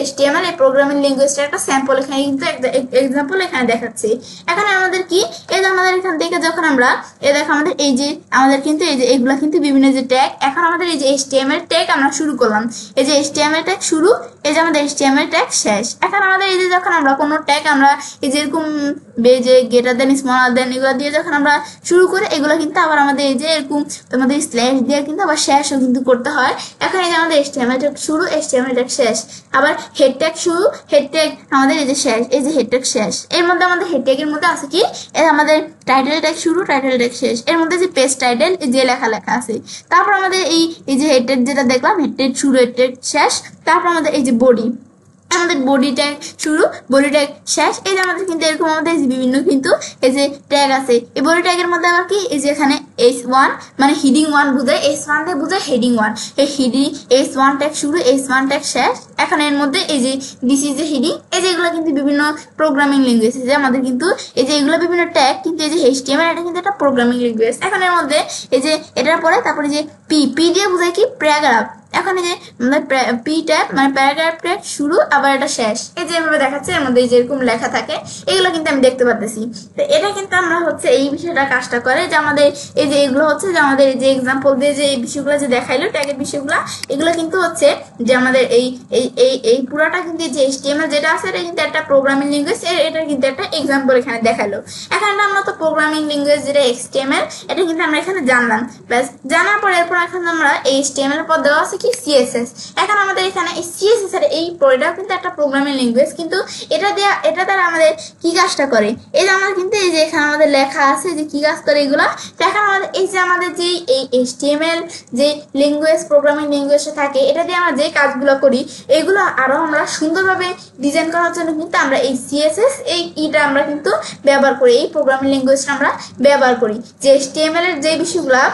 HTML এই প্রোগ্রামিং ল্যাঙ্গুয়েজটা একটা স্যাম্পল এখানে কিন্তু এক্সাম্পল এখানে দেখাচ্ছি। এখানে আমাদের কি এই যে আমাদের এখান থেকে যখন আমরা এই দেখো আমাদের এই যে আমাদের কিন্তু এই যে এগুলা কিন্তু বিভিন্ন যে ট্যাগ, এখন আমাদের এই যে HTML ট্যাগ আমরা শুরু করলাম, এই যে HTML ট্যাগ শুরু, এই যে আমাদের HTML ট্যাগ শেষ। এখন আমাদের এই যে যখন আমরা কোনো ট্যাগ আমরা এই যে এরকম যে গ্রেটার দেন স্মলার দেন এগুলো দিয়ে যখন আমরা শুরু করি এগুলো কিন্তু আবার আমাদের এই যে এরকম আমাদের স্ল্যাশ দিয়ে কিন্তু আবার শেষও কিন্তু করতে হয়। এখন এই যে আমাদের HTML ট্যাগ শুরু, HTML ট্যাগ শেষ, আবার হেড ট্যাগ শুরু, হেড ট্যাগ আমাদের এই যে শেষ, এই যে হেড ট্যাগ শেষ। এর মধ্যে আমাদের হেড ট্যাগের মধ্যে আছে কি এই আমাদের টাইটেল ট্যাগ শুরু, টাইটেল ট্যাগ শেষ, এর মধ্যে যে পেজ টাইটেল যে লেখা আছে। তারপর আমাদের এই যে হেড ট্যাগ যেটা দেখলাম হেড ট্যাগ শুরু, হেড ট্যাগ শেষ। তারপর আমাদের এই যে বডি, আমাদের বডি ট্যাগ শুরু, বডি ট্যাগ শেষ। এই যে আমাদের কিন্তু এরকম আমাদের বিভিন্ন কিন্তু এই যে ট্যাগ আছে। এই বডি ট্যাগের মধ্যে আবার কি এই যে এখানে H1 মানে হিডিং 1 বোঝায়, H1 দিয়ে বোঝায় হেডিং 1, এই হিডিং H1 ট্যাগ শুরু, H1 ট্যাগ শেষ। এখন এর মধ্যে এই যে দিস ইজ যে হিডিং, এই যে এগুলো কিন্তু বিভিন্ন প্রোগ্রামিং ল্যাঙ্গুয়েজ যে আমাদের কিন্তু এই যে এগুলো বিভিন্ন ট্যাগ কিন্তু এই যে HTML এটা কিন্তু একটা প্রোগ্রামিং ল্যাঙ্গুয়েজ। এখন এর মধ্যে এই যে এটার পরে তারপরে যে পি দিয়ে বোঝায় কি প্যারাগ্রাফ। এখন এই যে পি ট্যাগ মানে প্যারাগ্রাফ ট্যাগ শুরু আবার এটা শেষ, এই যে এভাবে দেখাচ্ছে এর মধ্যে যেরকম লেখা থাকে এগুলো কিন্তু আমি দেখতে পাচ্ছি। তো এটা কিন্তু আমরা হচ্ছে এই বিষয়টা কাজটা করে যে আমাদের এই যে এগুলো হচ্ছে যে আমাদের এই যে এক্সাম্পল দিয়ে যে এই বিষয়গুলো যে দেখাইলো ট্যাগের বিষয়গুলো এগুলো কিন্তু হচ্ছে যে আমাদের এই এই এই এই পুরাটা কিন্তু যে HTML যেটা আছে এটা কিন্তু একটা প্রোগ্রামিং ল্যাঙ্গুয়েজ, এটা কিন্তু একটা এক্সাম্পল এখানে দেখাইলো। এখানে আমরা তো প্রোগ্রামিং ল্যাঙ্গুয়েজ যেটা HTML এটা কিন্তু আমরা এখানে জানলাম, ব্যাস জানার পর এরপর এখন আমরা HTML এর পর দেওয়া আছে কি CSS। এখন আমাদের এখানে এই CSS এর এই এটাও কিন্তু একটা প্রোগ্রামিং ল্যাঙ্গুয়েজ, কিন্তু এটা দ্বারা আমাদের কি কাজটা করে এই যে আমরা কিন্তু এই যে এখানে আমাদের লেখা আছে যে কি কাজ করে এগুলা। এখন আমাদের এই যে আমাদের যে এই HTML যে ল্যাঙ্গুয়েজ প্রোগ্রামিং ল্যাঙ্গুয়েজে থাকে এটা দিয়ে আমরা যে কাজগুলো করি এগুলো আরো আমরা সুন্দরভাবে ডিজাইন করার জন্য কিন্তু আমরা এই CSS এইটা আমরা কিন্তু ব্যবহার করি, এই প্রোগ্রামিং ল্যাঙ্গুয়েজটা আমরা ব্যবহার করি। যে HTML এর যে বিষয়গুলা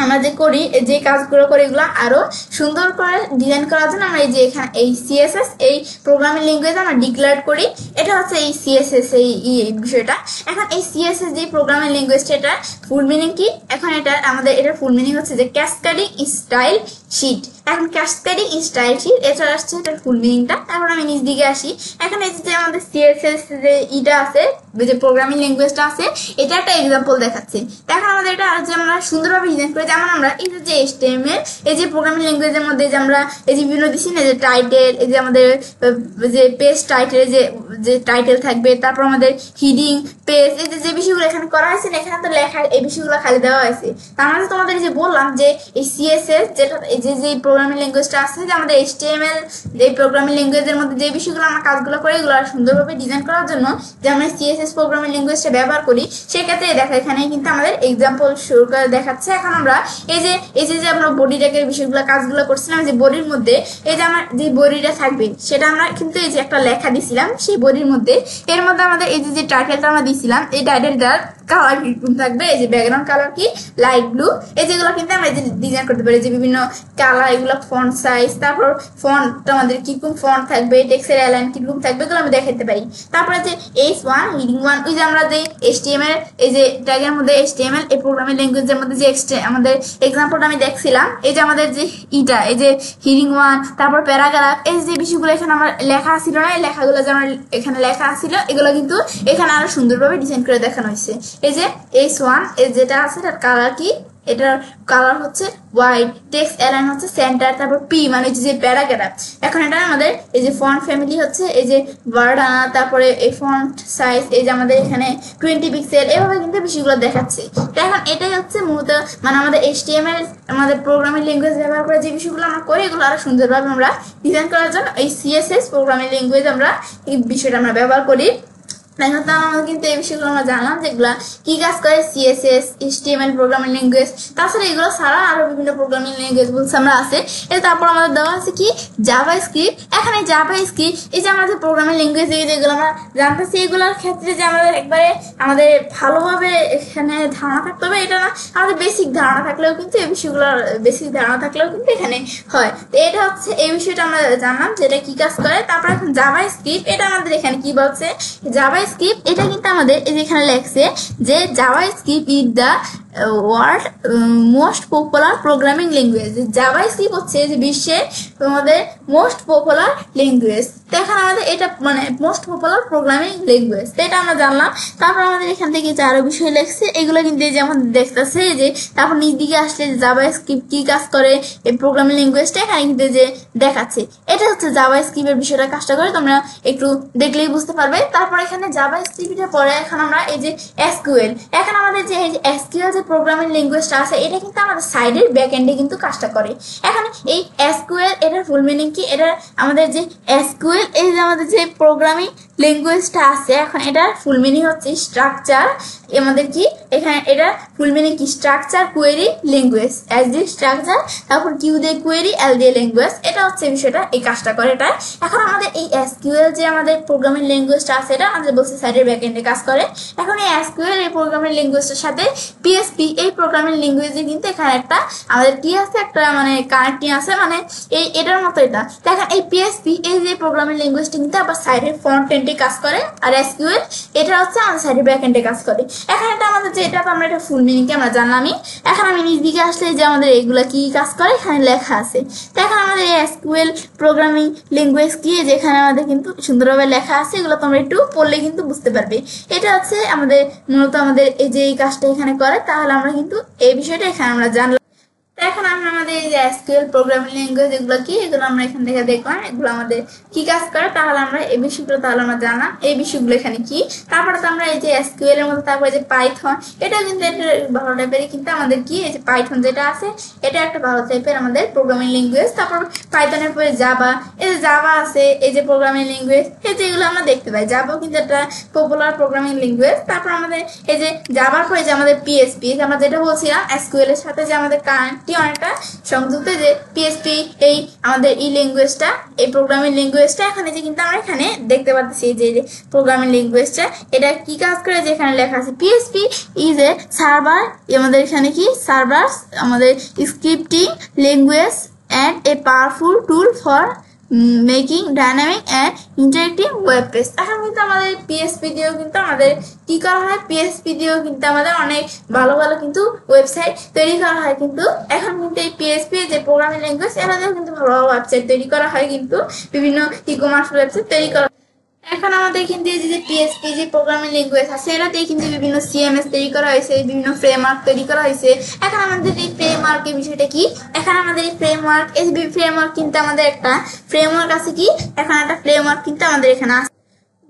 আমরা যে করি যে কাজগুলো করি এগুলো আরো সুন্দর করে ডিজাইন করার জন্য আমরা এই যে এখানে এই CSS এই প্রোগ্রামিং ল্যাঙ্গুয়েজ আমরা ডিক্লেয়ার করি, এটা হচ্ছে এই CSS এই বিষয়টা। এখন এই CSS যে প্রোগ্রামিং ল্যাঙ্গুয়েজটা এটা ফুল মিনিং কি, এখন এটা আমাদের এটার ফুল মিনিং হচ্ছে যে ক্যাসকেডিং স্টাইল শিট। এখন ক্যাসকেডিং স্টাইল শিট এটা আসছে এটার ফুল মিনিংটা। তারপর আমি নিচ দিকে আসি, এখন এই যে আমাদের CSS যে ইটা আছে যে প্রোগ্রামিং ল্যাঙ্গুয়েজটা আছে এটা একটা এক্সাম্পল দেখাচ্ছে। এখন আমাদের এটা যে আমরা সুন্দরভাবে ডিজাইন করি যেমন আমরা এই যে HTML এই যে প্রোগ্রামিং ল্যাঙ্গুয়েজের মধ্যে যে আমরা এই যে বিভিন্ন দিচ্ছি না যে টাইটেল এই যে আমাদের যে পেজ টাইটেল যে টাইটেল থাকবে, তারপর আমাদের হিডিং পেজ এই যে বিষয়গুলো এখানে করা হয়েছে এখানে তো লেখা এই বিষয়গুলো খালি দেওয়া হয়েছে। তার মানে তোমাদের যে বললাম যে এই CSS যেটা এই যে প্রোগ্রামিং ল্যাঙ্গুয়েজটা আছে, যে আমাদের HTML এই প্রোগ্রামিং ল্যাঙ্গুয়েজের মধ্যে যে বিষয়গুলো আমরা কাজগুলো করি এগুলো সুন্দরভাবে ডিজাইন করার জন্য যে আমরা CSS প্রোগ্রামিং ল্যাঙ্গুয়েজটা ব্যবহার করি, সেক্ষেত্রে দেখো এখানে কিন্তু আমাদের এক্সাম্পল শুরু করে দেখাচ্ছে। এখন আমরা এই যে আমরা বডি ট্যাগের বিষয়গুলো কাজগুলো করছিলাম, যে বডির মধ্যে এই যে আমার যে বডিটা থাকবে সেটা আমরা কিন্তু এই যে একটা লেখা দিছিলাম সেই বডির মধ্যে, এর মধ্যে আমাদের এই যে টাইটেলটা আমরা দিছিলাম, এই টাইটেলটার কালার কিরকম থাকবে, এই যে ব্যাকগ্রাউন্ড কালার কি লাইট ব্লু, এই যেগুলো কিন্তু আমরা ডিজাইন করতে পারি, যে বিভিন্ন কালার, এগুলো ফন্ট সাইজ, তারপর ফন্ট আমাদের কিরকম ফন্ট থাকবে, টেক্সটের অ্যালাইন কিরকম থাকবে, এগুলো আমরা দেখাতে পারি। তারপরে যে H1 হিডিং 1, ওই যে আমরা যে HTML এই যে ট্যাগের মধ্যে HTML এই প্রোগ্রামিং ল্যাঙ্গুয়েজের মধ্যে যে আমাদের এক্সাম্পলটা আমি দেখছিলাম, এই যে আমাদের যে এই যে হিডিং 1, তারপর প্যারাগ্রাফ, এই যে বিষয়গুলো এখানে আমার লেখা ছিল না, এই লেখাগুলো যে আমার এখানে লেখা ছিল এগুলো কিন্তু এখানে আরো সুন্দরভাবে ডিজাইন করে দেখানো হয়েছে। এই যে H1 এর যেটা আছে তার কালার কি, এটার কালার হচ্ছে হোয়াইট, টেক্সট অ্যালাইন হচ্ছে সেন্টার, তারপর পি মানে যে প্যারাগ্রাফ। এখন এটা আমাদের এই যে ফন্ট ফ্যামিলি হচ্ছে এই যে বার্ডানা, তারপরে এই ফন্ট সাইজ এই যে আমাদের এখানে 20 পিক্সেল, এভাবে কিন্তু বিষয়গুলো দেখাচ্ছে। এখন এটাই হচ্ছে মূলত মানে আমাদের HTML আমাদের প্রোগ্রামিং ল্যাঙ্গুয়েজ ব্যবহার করে যে বিষয়গুলো আমরা করি এগুলো আরো সুন্দরভাবে আমরা ডিজাইন করার জন্য এই CSS প্রোগ্রামিং ল্যাঙ্গুয়েজ আমরা এই বিষয়টা আমরা ব্যবহার করি। আমরা কিন্তু এই বিষয়গুলো আমরা জানলাম যেগুলা কি কাজ করে CSS HTML প্রোগ্রামিং ল্যাঙ্গুয়েজ। তাছাড়া এগুলো ছাড়া আরো বিভিন্ন প্রোগ্রামিং ল্যাঙ্গুয়েজ বলছে আমরা আছে। তারপর আমাদের দেওয়া আছে কি জাভাস্ক্রিপ্ট। এখানে জাভাস্ক্রিপ্ট এই যে আমাদের প্রোগ্রামিং ল্যাঙ্গুয়েজ যেগুলো আমরা জানতেছি এগুলোর ক্ষেত্রে যে আমাদের একবারে আমাদের ভালোভাবে এখানে ধারণা থাকতে হবে এটা না, আমাদের বেসিক ধারণা থাকলেও কিন্তু এই বিষয়গুলোর বেসিক ধারণা থাকলেও কিন্তু এখানে হয়। তো এটা হচ্ছে এই বিষয়টা আমরা জানলাম যেটা কি কাজ করে। তারপর এখন জাভাস্ক্রিপ্ট, এটা আমাদের এখানে কি বলছে, জাভাস্ক্রিপ্ট এটা কিন্তু আমাদের এই যে এখানে লেখছে যে JavaScript is the world most popular programming language. JavaScript হচ্ছে যে বিশ্বের তোমাদের মোস্ট পপুলার ল্যাঙ্গুয়েজ। তো এখন আমাদের এটা মানে মোস্ট পপুলার প্রোগ্রামিং ল্যাঙ্গুয়েজ, তো এটা আমরা জানলাম। তারপর আমাদের এখান থেকে যে আরো বিষয় লেখছে এগুলো কিন্তু যেমন দেখতেছে যে তারপর নিচ দিকে আসলে জাভাস্ক্রিপ্ট কি কাজ করে এই প্রোগ্রামিং ল্যাঙ্গুয়েজটা এখানে কিন্তু যে দেখাচ্ছে, এটা হচ্ছে জাভাস্ক্রিপ্টের বিষয়টা কাজটা করে, তোমরা একটু দেখলেই বুঝতে পারবে। তারপর এখানে জাভাস্ক্রিপ্টের পরে এখন আমরা এই যে SQL, এখন আমাদের যে SQL যে প্রোগ্রামিং ল্যাঙ্গুয়েজটা আছে এটা কিন্তু আমাদের সাইডের ব্যাক এন্ডে কিন্তু কাজটা করে। এখন এই SQL এটার ফুল মিনিং কি, এটা আমাদের যে SQL এই যে আমাদের যে প্রোগ্রামিং ল্যাঙ্গুয়েজটা আছে এখন এটার ফুল মিনিং হচ্ছে স্ট্রাকচার, আমাদের কি এখানে এটা ফুল মিনিং কি স্ট্রাকচার কোয়েরি ল্যাঙ্গুয়েজ, এস দিয়ে স্ট্রাকচার তারপর কিউ দিয়ে কোয়েরি এল দিয়ে ল্যাঙ্গুয়েজ, এটা হচ্ছে বিষয়টা এই কাজটা করে এটা। এখন আমাদের এই SQL যে আমাদের প্রোগ্রামিং ল্যাঙ্গুয়েজটা আছে এটা আমাদের বলছে সাইডের ব্যাক এন্ডে কাজ করে। এখন এই SQL এই প্রোগ্রামিং ল্যাঙ্গুয়েজের সাথে PHP এই প্রোগ্রামিং ল্যাঙ্গুয়েজে কিন্তু এখানে একটা আমাদের কি আছে একটা মানে কানেক্টিং আছে, মানে এই এটার মতো এটা। দেখেন এই PHP এই যে প্রোগ্রামিং ল্যাঙ্গুয়েজটা কিন্তু আবার সাইডের ফ্রন্ট এন্ডে কাজ করে, আর SQL এটা হচ্ছে আমাদের সাইডের ব্যাক এন্ডে কাজ করে। এখন এটা আমাদের যে এটা আমরা এটা ফুল মিনিং কি আমরা জানলামই। এখন আমি নিচ দিকে আসলে যে আমাদের এগুলা কি কাজ করে এখানে লেখা আছে। তো এখন আমাদের এই SQL প্রোগ্রামিং ল্যাঙ্গুয়েজ কি যেখানে আমাদের কিন্তু সুন্দরভাবে লেখা আছে, এগুলো তোমরা একটু পড়লে কিন্তু বুঝতে পারবে। এটা হচ্ছে আমাদের মূলত আমাদের এই যে এই কাজটা এখানে করে, তাহলে আমরা কিন্তু এই বিষয়টা এখানে আমরা জানলাম। এখন আমরা আমাদের এই যে SQL প্রোগ্রামিং ল্যাঙ্গুয়েজ এগুলো কি এগুলো আমরা এখান থেকে দেখলাম এগুলো আমাদের কি কাজ করে, তাহলে আমরা এই বিষয়গুলো তাহলে আমরা জানলাম এই বিষয়গুলো এখানে কি। তারপরে তো আমরা এই যে SQL এর মধ্যে তারপরে যে পাইথন, এটা কিন্তু একটা ভালো টাইপের কিন্তু আমাদের কি এই যে পাইথন যেটা আছে এটা একটা ভালো টাইপের আমাদের প্রোগ্রামিং ল্যাঙ্গুয়েজ। তারপর পাইথনের পরে জাভা, এই যে জাভা আছে এই যে প্রোগ্রামিং ল্যাঙ্গুয়েজ, এই যে এগুলো আমরা দেখতে পাই জাভাও কিন্তু একটা পপুলার প্রোগ্রামিং ল্যাঙ্গুয়েজ। তারপর আমাদের এই যে জাভার পরে যে আমাদের PHP আমরা যেটা বলছিলাম SQL এর সাথে যে আমাদের কারেন্ট অনেকটা সংযুক্ত, যে PHP এই আমাদের এই ল্যাঙ্গুয়েজটা এই প্রোগ্রামিং ল্যাঙ্গুয়েজটা এখানে যে কিন্তু আমরা এখানে দেখতে পাচ্ছি যে প্রোগ্রামিং ল্যাঙ্গুয়েজটা এটা কি কাজ করে, যেখানে লেখা আছে PHP ইজ এ সার্ভার, আমাদের এখানে কি সার্ভার আমাদের scripting language and a powerful tool for making dynamic and interactive web page. এখন কিন্তু আমাদের PHP দিয়েও কিন্তু আমাদের কি করা হয়, PHP দিয়েও কিন্তু আমাদের অনেক ভালো ভালো কিন্তু ওয়েবসাইট তৈরি করা হয়। কিন্তু এখন কিন্তু এই PHP যে প্রোগ্রামিং ল্যাঙ্গুয়েজ এরা দিয়েও কিন্তু ভালো ভালো ওয়েবসাইট তৈরি করা হয়, কিন্তু বিভিন্ন ই-কমার্স ওয়েবসাইট তৈরি করা। এখন আমাদের কিন্তু এই যে PHP যে প্রোগ্রামিং ল্যাঙ্গুয়েজ আছে এটাতেই কিন্তু বিভিন্ন CMS তৈরি করা হয়েছে, বিভিন্ন ফ্রেমওয়ার্ক তৈরি করা হয়েছে। এখন আমাদের এই ফ্রেমওয়ার্কের বিষয়টা কি, এখন আমাদের এই ফ্রেমওয়ার্ক ফ্রেমওয়ার্ক কিন্তু আমাদের একটা ফ্রেমওয়ার্ক আছে কি, এখন একটা ফ্রেমওয়ার্ক কিন্তু আমাদের এখানে আছে।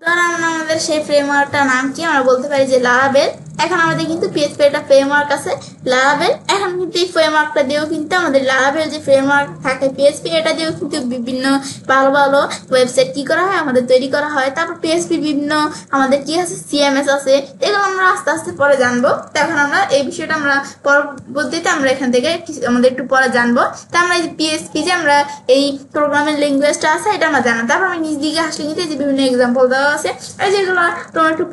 ধরো আমাদের সেই ফ্রেমওয়ার্কটার নাম কি আমরা বলতে পারি যে লারাভেল। এখন আমাদের কিন্তু পিএইচপি একটা ফ্রেমওয়ার্ক আছে লারাভেল। এখন কিন্তু এই ফ্রেমওয়ার্কটা দিয়েও কিন্তু আমাদের লারাভেল যে ফ্রেমওয়ার্ক থাকে পিএইচপি এটা দিয়েও কিন্তু বিভিন্ন ভালো ভালো ওয়েবসাইট কি করা হয় আমাদের তৈরি করা হয়। তারপর পিএইচপি বিভিন্ন আমাদের কি আছে সিএমএস আছে, এগুলো আমরা আস্তে আস্তে পরে জানবো। তো এখন আমরা এই বিষয়টা আমরা পরবর্তীতে আমরা এখান থেকে আমাদের একটু পরে জানবো। তো আমরা এই যে পিএইচপি যে আমরা এই প্রোগ্রামিং ল্যাঙ্গুয়েজটা আছে এটা আমরা জানবো। তারপর আমি নিজ দিকে আসলে কিন্তু যে বিভিন্ন এক্সাম্পল দেওয়া আছে যেগুলো তোমরা একটু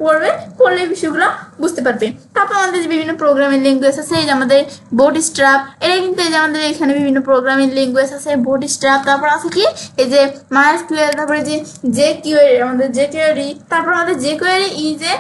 পড়লে বিষয়গুলো বুঝতে পারবে। তারপর আমাদের যে বিভিন্ন প্রোগ্রামিং ল্যাঙ্গুয়েজ আছে এই যে আমাদের বুটস্ট্র্যাপ, এটা কিন্তু এই যে আমাদের এখানে বিভিন্ন প্রোগ্রামিং ল্যাঙ্গুয়েজ আছে বুটস্ট্র্যাপ। তারপর আছে কি এই যে মাইএসকিউএল, তারপরে যে জেকিউয়ারি আমাদের জেকিউয়ারি, তারপর আমাদের জেকিউয়ারি যে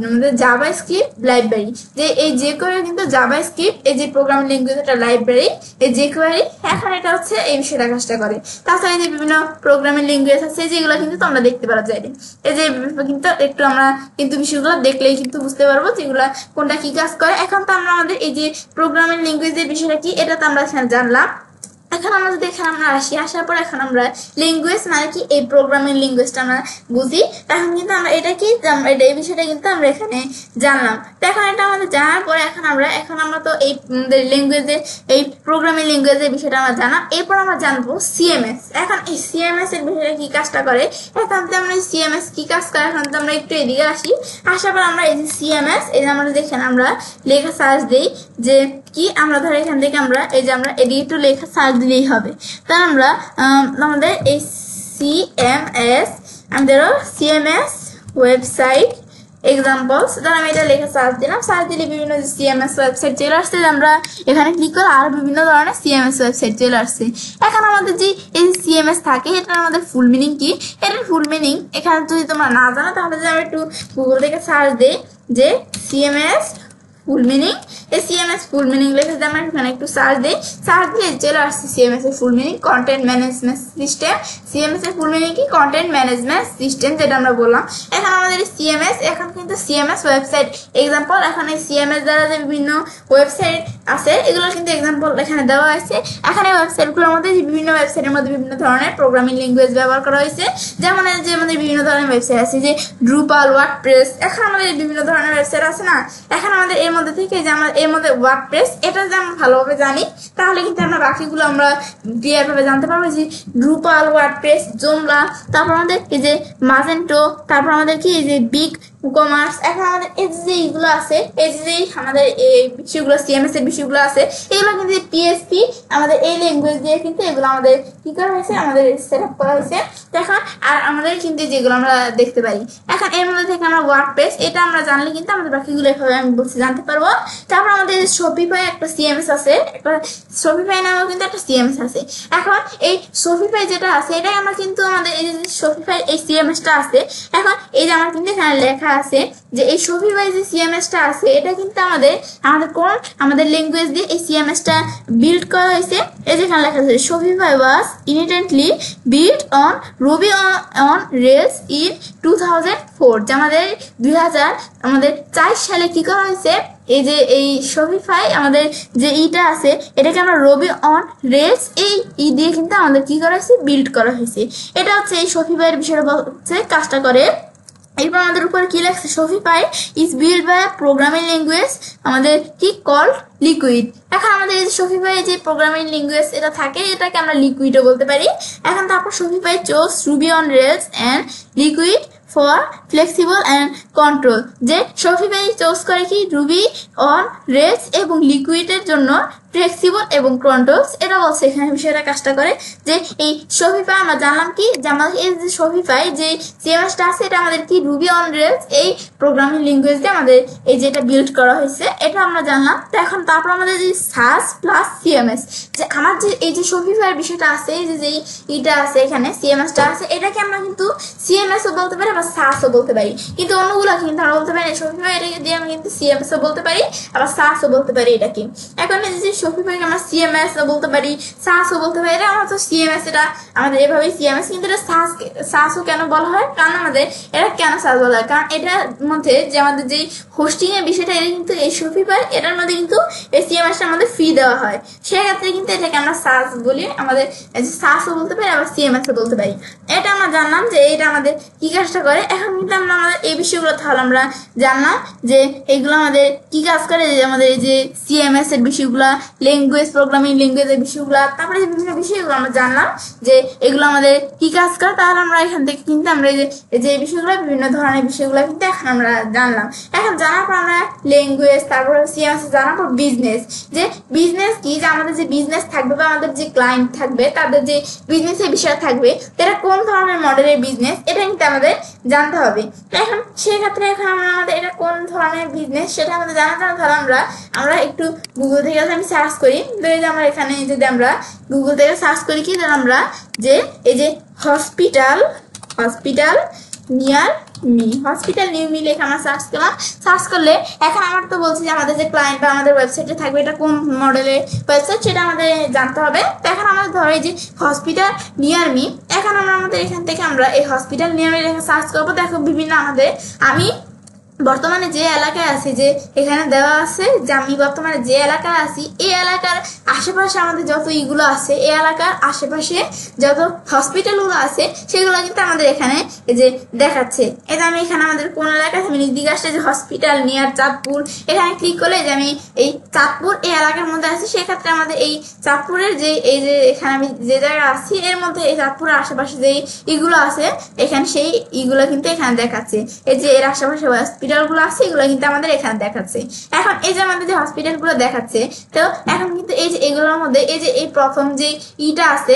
আমাদের জাভাস্ক্রিপ্ট লাইব্রেরি, যে এই জেকিউয়ারি কিন্তু জাভাস্ক্রিপ্ট এই যে প্রোগ্রামিং ল্যাঙ্গুয়েজ একটা লাইব্রেরি এই জেকিউয়ারি, এখন এটা হচ্ছে এই বিষয়টা কাজটা করে। তাছাড়া এই যে বিভিন্ন প্রোগ্রামিং ল্যাঙ্গুয়েজ আছে যেগুলো কিন্তু তোমরা দেখতে পারা যায়, এই যে কিন্তু একটু আমরা কিন্তু বিষয়গুলো দেখলেই কিন্তু বুঝতে পারবো যেগুলো কোনটা কি কাজ করে। এখন তো আমরা আমাদের এই যে প্রোগ্রামিং ল্যাঙ্গুয়েজের বিষয়টা কি এটা তো আমরা এখানে জানলাম। এখন আমরা যদি এখানে আমরা আসার পর এখন আমরা ল্যাঙ্গুয়েজ মানে কি এই প্রোগ্রামিং ল্যাঙ্গুয়েজটা আমরা বুঝি। এখন কিন্তু আমরা এটা কি এই বিষয়টা কিন্তু আমরা এখানে জানলাম। তো এখন এটা আমাদের জানার পরে এখন আমরা তো এই ল্যাঙ্গুয়েজের এই প্রোগ্রামিং ল্যাঙ্গুয়েজের বিষয়টা আমরা জানলাম। এরপর আমরা জানবো সিএমএস। এখন এই সিএমএস এর বিষয়টা কি কাজটা করে, এখন তো আমরা সিএমএস কি কাজ করে এখন তো আমরা একটু এদিকে আসার পর আমরা এই যে সিএমএস এই যে আমরা দেখেন আমরা লেখা সার্চ দিই যে কি আমরা ধরো এখান থেকে আমরা এই যে আমরা এদিকে একটু লেখা সার্চ দিলেই হবে। তার আমরা আমাদের এই সিএমএস আমাদেরও সিএমএস ওয়েবসাইট এক্সাম্পলস, ধর আমি এটা লেখা সার্চ দিলাম, সার্চ দিলে বিভিন্ন সিএমএস ওয়েবসাইট চলে আসছে। আমরা এখানে ক্লিক করে আরো বিভিন্ন ধরনের সিএমএস ওয়েবসাইট চলে আসছে। এখন আমাদের যে এই সিএমএস থাকে এটার আমাদের ফুল মিনিং কি, এটার ফুল মিনিং এখানে যদি তোমরা না জানো তাহলে যদি আমি একটু গুগল থেকে সার্চ দিই যে সিএমএস ফুল মিনিং, এই সিএমএস ফুল মিনিং লিখে যদি আমরা এখানে একটু সার্চ দিই, সার্চ দিলে চলে আসছে সিএমএস এর full meaning content management system. CMS এর ফুল মিনিং কি কন্টেন্ট ম্যানেজমেন্ট সিস্টেম, যেটা আমরা বললাম। এখন আমাদের সিএমএস এখন কিন্তু সিএমএস ওয়েবসাইট এক্সাম্পল, এখন এই সিএমএস দ্বারা যে বিভিন্ন ওয়েবসাইট আছে এগুলো কিন্তু এক্সাম্পল এখানে দেওয়া হয়েছে। এখানে ওয়েবসাইটগুলোর মধ্যে বিভিন্ন ওয়েবসাইটের মধ্যে বিভিন্ন ধরনের প্রোগ্রামিং ল্যাঙ্গুয়েজ ব্যবহার করা হয়েছে। যেমন যে আমাদের বিভিন্ন ধরনের ওয়েবসাইট আছে যে ড্রুপাল, ওয়ার্ডপ্রেস, এখন আমাদের বিভিন্ন ধরনের ওয়েবসাইট আছে না। এখন আমাদের এর মধ্যে থেকে যে আমরা এর মধ্যে ওয়ার্ডপ্রেস এটা যদি আমরা ভালোভাবে জানি তাহলে কিন্তু আমরা বাকিগুলো আমরা ক্লিয়ার ভাবে জানতে পারবো যে ড্রুপাল, ওয়ার্ডপ্রেস, জোমলা, তারপর আমাদের এই যে মাজেন্টো, তারপর আমাদের কি এই যে বিগ কমার্স। এখন আমাদের এই যে এইগুলো আছে এই যে আমাদের এই বিষয়গুলো সিএমএস এর বিষয়গুলো আছে এগুলো কিন্তু পিএইচপি আমাদের এই ল্যাঙ্গুয়েজ দিয়ে কিন্তু এগুলো আমাদের কি করা হয়েছে আমাদের সেট আপ করা হয়েছে। এখন আর আমাদের কিন্তু যেগুলো আমরা দেখতে পারি এখন এর মধ্যে থেকে আমরা ওয়ার্ডপ্রেস এটা আমরা জানলে কিন্তু আমাদের বাকিগুলো এভাবে আমি বলছি জানতে পারবো। তারপর আমাদের শপিফাই একটা সিএমএস আছে, একটা শপিফাই নামেও কিন্তু একটা সিএমএস আছে। এখন এই শপিফাই যেটা আছে এটাই আমরা কিন্তু আমাদের এই যে শপিফাই এই সিএমএসটা আছে, এখন এই যে আমার কিন্তু এখানে লেখা আছে যে এই শপিফাই যে সিএমএসটা আছে এটা কিন্তু কোন আমাদের ল্যাঙ্গুয়েজ দিয়ে এই সিএমএসটা বিল্ড করা হয়েছে। এই যে এখানে লেখা আছে Shopify was initially build on Ruby on Rails in 2004, যে আমাদের 2004 সালে কি করা হয়েছে এই যে এই শপিফাই আমাদের যে ইটা আছে এটাকে আমরা রুবি অন রেলস এই দিয়ে কিন্তু আমাদের কি করা হয়েছে বিল্ড করা হয়েছে। এটা হচ্ছে এই শপিফাইয়ের বিষয়টা হচ্ছে কাজটা করে। এরপর আমাদের উপর কি লেখছে Shopify is build by programming language আমাদের কি কল্ড লিকুইড। এখন আমাদের এই শপিফাই যে প্রোগ্রামিং ল্যাঙ্গুয়েজ এটা থাকে এটাকে আমরা লিকুইডও বলতে পারি। এখন তারপর Shopify chose Ruby on Rails and liquid for flexible and control, যে শপিফাই চুজ করে কি রুবি অন রেলস এবং লিকুইডের জন্য ফ্লেক্সিবল এবং কন্ট্রোলস। এটা বলছে এখানে বিষয়টা কাজটা করে যে এই শপিফাই আমরা জানলাম কি যে আমাদের এই যে শপিফাই যে সিএমএসটা আছে এটা আমাদের কি রুবি অন রেলস এই প্রোগ্রামিং ল্যাঙ্গুয়েজ দিয়ে আমাদের এই যে এটা বিল্ড করা হয়েছে এটা আমরা জানলাম। তো এখন তারপর আমাদের যে সাস প্লাস সিএমএস, যে আমার যে এই যে শপিফাইয়ের বিষয়টা আছে এই যে এটা আছে এখানে সিএমএসটা আছে এটাকে আমরা কিন্তু সিএমএসও বলতে পারি বা সাসও বলতে পারি, কিন্তু অন্যগুলো কিন্তু আমরা বলতে পারি শপিফাই এটাকে দিয়ে আমরা কিন্তু সিএমএসও বলতে পারি আবার সাসও বলতে পারি। এটা কি এখন এই যে শপিফাইকে আমরা সিএমএস ও বলতে পারি, সাসও বলতে পারি। এটা আমরা তো সিএমএস, এটা আমাদের এভাবেই সিএমএস, কিন্তু এটা সাসও কেন বলা হয়, কারণ আমাদের এটা কেন সাস বলা হয়, কারণ এটার মধ্যে যে আমাদের যে হোস্টিং এর বিষয়টা, এটা কিন্তু এই শপিফাই এটার মধ্যে কিন্তু এই সিএমএসটা আমাদের ফি দেওয়া হয়, সেক্ষেত্রে কিন্তু এটাকে আমরা সাস বলি। আমাদের সাসও বলতে পারি, আবার সিএমএসও বলতে পারি। এটা আমরা জানলাম যে এটা আমাদের কি কাজটা করে। এখন কিন্তু আমরা আমাদের এই বিষয়গুলো তাহলে আমরা জানলাম যে এগুলো আমাদের কি কাজ করে, যে আমাদের এই যে সিএমএস এর বিষয়গুলা, ল্যাঙ্গুয়েজ প্রোগ্রামিং ল্যাঙ্গুয়েজের বিষয়গুলা, তারপরে বিভিন্ন বিষয়গুলো আমরা জানলাম যে এগুলো আমাদের কি কাজ করে। তাহলে আমরা এখান থেকে কিন্তু আমরা এই যে বিষয়গুলো, বিভিন্ন ধরনের বিষয়গুলো কিন্তু এখন আমরা জানলাম। এখন জানার পর আমরা ল্যাঙ্গুয়েজ, তারপরে সিএমএস জানার পর বিজনেস, যে বিজনেস কি, যে আমাদের যে বিজনেস থাকবে বা আমাদের যে ক্লায়েন্ট থাকবে তাদের যে বিজনেসের বিষয় থাকবে, এটা কোন ধরনের মডেলের বিজনেস, এটা কিন্তু আমাদের জানতে হবে। এখন সেক্ষেত্রে এখন আমাদের এটা কোন ধরনের বিজনেস সেটা আমাদের জানার জন্য ধরো আমরা একটু গুগল থেকে আমি সার্চ করি। আমরা এখানে যদি আমরা গুগল থেকে সার্চ করি কি, আমরা যে এই যে hospital near me, hospital new me লেখা আমরা সার্চ করলাম। সার্চ করলে এখন আমার তো বলছি যে আমাদের যে ক্লায়েন্ট বা আমাদের ওয়েবসাইটে থাকবে এটা কোন মডেলের ওয়েবসাইট সেটা আমাদের জানতে হবে। তো এখন আমাদের ধরো এই যে হসপিটাল নিয়ার মি, এখন আমরা আমাদের এখান থেকে আমরা এই হসপিটাল নিয়ার মি লেখা সার্চ করবো। দেখো বিভিন্ন আমাদের, আমি বর্তমানে যে এলাকায় আছি, যে এখানে দেওয়া আছে যে আমি বর্তমানে যে এলাকায় আছি, এই এলাকার আশেপাশে আমাদের যত ইগুলো আছে, এই এলাকার আশেপাশে যত হসপিটালগুলো আছে সেগুলো কিন্তু আমাদের এখানে এই যে দেখাচ্ছে। এটা আমি এখানে আমাদের কোন এলাকায় আমি দিকে আসছে যে হসপিটাল নিয়ার চাঁদপুর, এখানে ক্লিক করলে যে আমি এই চাঁদপুর এই এলাকার মধ্যে আছি, সেক্ষেত্রে আমাদের এই চাঁদপুরের যে এই যে এখানে আমি যে জায়গায় আছি এর মধ্যে এই চাঁদপুরের আশেপাশে যে ইগুলো আছে এখানে সেই ইগুলো কিন্তু এখানে দেখাচ্ছে। এই যে এর আশেপাশে হসপিটালগুলো আছে এগুলো কিন্তু আমাদের এখানে দেখাচ্ছে। এখন এই যে আমাদের যে হসপিটালগুলো দেখাচ্ছে, তো এখন কিন্তু এই যে এগুলোর মধ্যে এই যে এই প্রথম যে ইটা আছে,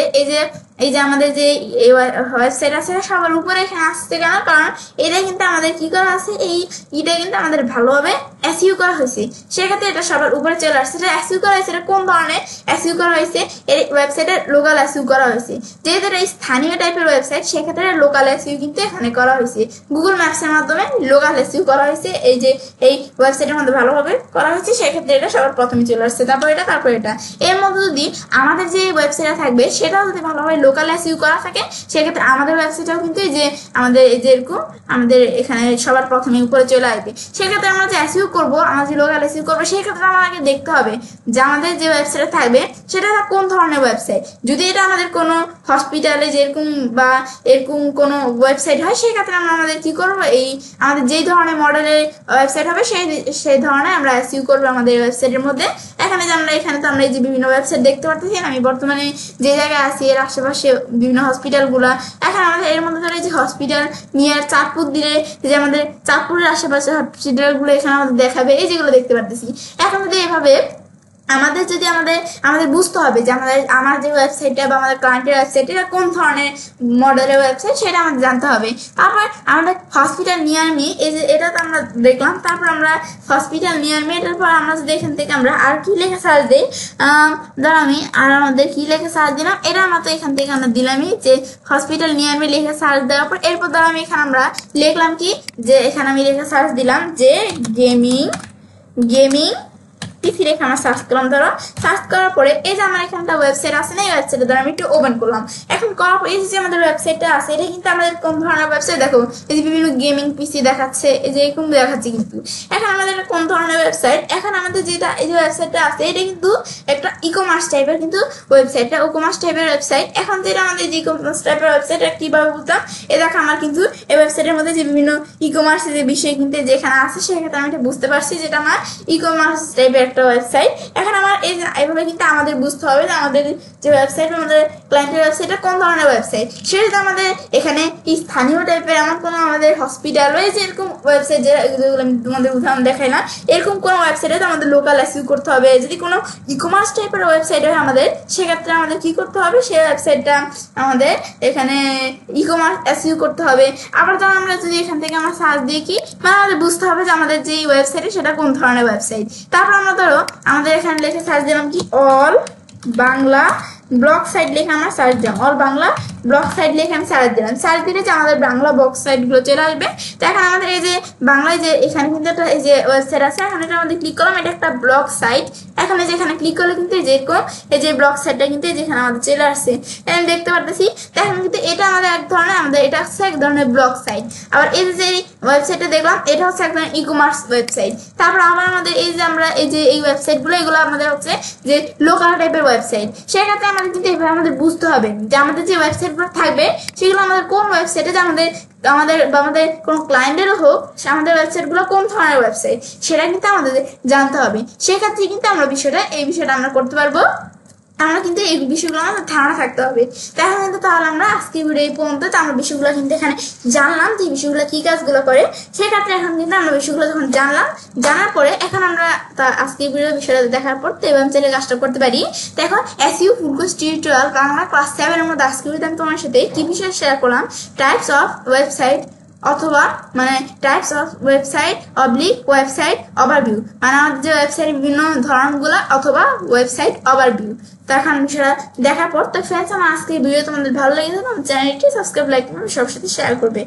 এই যে আমাদের যে ওয়েবসাইট আছে সবার উপরে এখানে আসছে কেন, কারণ এটা কিন্তু আমাদের কি করা আছে, এই ইটা কিন্তু আমাদের ভালোভাবে এসইও করা হয়েছে, সেক্ষেত্রে এটা সবার উপরে চলে আসছে। এটা এসইও করা হয়েছে, এটা কোন ধরনের এসইও করা হয়েছে, এর ওয়েবসাইটের লোকাল এসইও করা হয়েছে। যেহেতু এটা স্থানীয় টাইপের ওয়েবসাইট, সেক্ষেত্রে লোকাল এসইও কিন্তু এখানে করা হয়েছে, গুগল ম্যাপসের মাধ্যমে লোকাল এসইও করা হয়েছে। এই যে এই ওয়েবসাইটের মধ্যে ভালোভাবে করা হয়েছে, সেক্ষেত্রে এটা সবার প্রথমে চলে আসছে, তারপর এটা। এর মধ্যে যদি আমাদের যে ওয়েবসাইটটা থাকবে সেটাও যদি ভালোভাবে লোকাল এসইও করা থাকে, সেক্ষেত্রে আমাদের ওয়েবসাইটটাও কিন্তু এই যে আমাদের এই যে এরকম আমাদের এখানে সবার প্রথমে উপরে চলে আসবে। সেক্ষেত্রে আমরা যে এসইও করবো, আমরা যে লোকাল এসইও করবো, সেক্ষেত্রে আমার আগে দেখতে হবে যে আমাদের যে ওয়েবসাইটটা থাকবে সেটা কোন ধরনের ওয়েবসাইট। যদি এটা আমাদের কোনো হসপিটালে যেরকম বা এরকম কোনো ওয়েবসাইট হয়, সেক্ষেত্রে আমাদের কি করবো, এই আমাদের যেই ধরনের মডেলের ওয়েবসাইট হবে সেই ধরনের আমরা এসইও করবো আমাদের ওয়েবসাইটের মধ্যে। এখানে যে এখানে তো আমরা এই যে বিভিন্ন ওয়েবসাইট দেখতে পাচ্ছি, আমি বর্তমানে যে জায়গায় আছি এর আশেপাশে বিভিন্ন হসপিটালগুলা, এখন আমাদের এর মধ্যে ধরে যে হসপিটাল নিয়ার চাঁদপুর দিলে যে আমাদের চাঁদপুরের আশেপাশে হসপিটালগুলো এখানে আমাদের দেখাবে, এই যেগুলো দেখতে পাচ্ছি। এখন যদি এভাবে আমাদের যদি আমাদের বুঝতে হবে যে আমার যে ওয়েবসাইটটা বা আমাদের ক্লায়েন্টের ওয়েবসাইট এটা কোন ধরনের মডেলের ওয়েবসাইট সেটা আমাদের জানতে হবে। তারপর আমাদের হসপিটাল নিয়ার মি, এই যে এটা তো আমরা দেখলাম। তারপর আমরা হসপিটাল নিয়ার মি, এটার পর আমরা যদি এখান থেকে আমরা আর কি লেখা সার্চ দিই, ধর আমি আর আমাদের কি লেখা সার্চ দিলাম, এটা আমরা তো এখান থেকে আমরা দিলামই যে হসপিটাল নিয়ার মি লেখা সার্চ দেওয়ার পর এরপর ধর আমি এখানে আমরা লিখলাম কি, যে এখানে আমি লেখা সার্চ দিলাম যে গেমিং পিসি রেখে আমরা সার্চ করলাম। ধরো সার্চ করার পরে এই যে আমার এখানে একটা ওয়েবসাইট আছে না, এই ওয়েবসাইটে ধরো আমি একটু ওপেন করলাম। এখন করার পর এই যে আমাদের ওয়েবসাইটটা আছে, এটা কিন্তু আমাদের কোন ধরনের ওয়েবসাইট, দেখো এই যে বিভিন্ন গেমিং পিসি দেখাচ্ছে, এই যে এরকম দেখাচ্ছে। কিন্তু এখন আমাদের কোন ধরনের ওয়েবসাইট, এখন আমাদের যেটা এই যে ওয়েবসাইটটা আছে এটা কিন্তু একটা ই কমার্স টাইপের কিন্তু ওয়েবসাইটটা ই কমার্স টাইপের ওয়েবসাইট। এখন যেটা আমাদের ই কমার্স টাইপের ওয়েবসাইট কিভাবে বুঝতাম, এই দেখো আমার কিন্তু এই ওয়েবসাইটের মধ্যে যে বিভিন্ন ই কমার্স যে বিষয় কিন্তু যেখানে আছে, সেক্ষেত্রে আমি এটা বুঝতে পারছি যেটা আমার ই কমার্স টাইপের একটা ওয়েবসাইট। এখন আমার এইভাবে কিন্তু আমাদের বুঝতে হবে যে আমাদের যে ওয়েবসাইট, আমাদের ক্লায়েন্টের ওয়েবসাইটটা কোন ধরনের ওয়েবসাইট। সেটা আমাদের এখানে স্থানীয় টাইপের এমন কোনো আমাদের হসপিটাল রয়েছে এরকম ওয়েবসাইট, যেগুলো আমি তোমাদের উদাহরণ দেখাইলাম, এরকম কোনো ওয়েবসাইটে তো আমাদের লোকাল এসইও করতে হবে। যদি কোনো ই কমার্স টাইপের ওয়েবসাইট হয় আমাদের, সেক্ষেত্রে আমাদের কি করতে হবে, সেই ওয়েবসাইটটা আমাদের এখানে ই কমার্স এসইও করতে হবে। আবার ধরো আমরা যদি এখান থেকে আমরা সার্চ দিই কি, মানে আমাদের বুঝতে হবে যে আমাদের যে ওয়েবসাইট সেটা কোন ধরনের ওয়েবসাইট। তারপর আমরা ধরো আমাদের এখানে লিখে সার্চ দিলাম কি অল বাংলা ব্লগ সাইট লিখে আমরা সার্চ দিলাম, অল বাংলা ব্লগ সাইট লিখে আমি সার্চ দিলাম। সার্চ দিলে যে আমাদের বাংলা ব্লগ সাইটগুলো চলে আসবে। তো এখন আমাদের এই যে বাংলায় যে এখানে কিন্তু একটা এই যে ওয়েবসাইট আছে, এখন এটা আমাদের ক্লিক করলাম, এটা একটা ব্লগ সাইট। এখন এই যে এখানে ক্লিক করলে কিন্তু যেরকম এই যে ব্লগ সাইটটা কিন্তু যেখানে আমাদের চলে আসছে আমি দেখতে পারতেছি। এখন কিন্তু এটা আমাদের এক ধরনের, আমাদের এটা হচ্ছে এক ধরনের ব্লগ সাইট। আবার এই যে ওয়েবসাইটটা দেখলাম এটা হচ্ছে এক ধরনের ই-কমার্স ওয়েবসাইট। তারপর আবার আমাদের এই যে আমরা এই যে এই ওয়েবসাইটগুলো এগুলো আমাদের হচ্ছে যে লোকাল টাইপের ওয়েবসাইট। সেক্ষেত্রে আমাদের কিন্তু এভাবে আমাদের বুঝতে হবে যে আমাদের যে ওয়েবসাইটগুলো থাকবে সেগুলো আমাদের কোন ওয়েবসাইটে, যে আমাদের কোন ক্লায়েন্টেরও হোক আমাদের ওয়েবসাইটগুলো কোন ধরনের ওয়েবসাইট সেটা কিন্তু আমাদের জানতে হবে। সেক্ষেত্রে কিন্তু আমরা এই বিষয়টা আমরা করতে পারবো। আমরা কিন্তু এই বিষয়গুলো আমাদের ধারণা থাকতে হবে। তাহলে কিন্তু আমরা আজকে ভিডিও এই পর্যন্ত আমরা বিষয়গুলো কিন্তু এখানে জানলাম যে বিষয়গুলো কি কাজগুলো করে। সেক্ষেত্রে এখন কিন্তু আমরা বিষয়গুলো যখন জানার পরে এখন আমরা আজকে ভিডিও বিষয়টা দেখার পর তো এবার চ্যানেলে কাজটা করতে পারি। তো এখন SEO full course tutorial Bangla class 7 এর মধ্যে আজকে ভিডিও আমি তোমার সাথে কি বিষয় শেয়ার করলাম, টাইপস অফ ওয়েবসাইট অথবা মানে types of website oblique website overview, মানে আমাদের যে ওয়েবসাইটের বিভিন্ন ধরনগুলো অথবা ওয়েবসাইট ওভারভিউ। তো এখন বিষয়টা দেখার পর তো ফ্রেন্ডস আমার আজকে ভিডিও তোমাদের ভালো লেগে থাকলে আমার চ্যানেলটি সাবস্ক্রাইব, লাইক করবে, সবার সাথে শেয়ার করবে।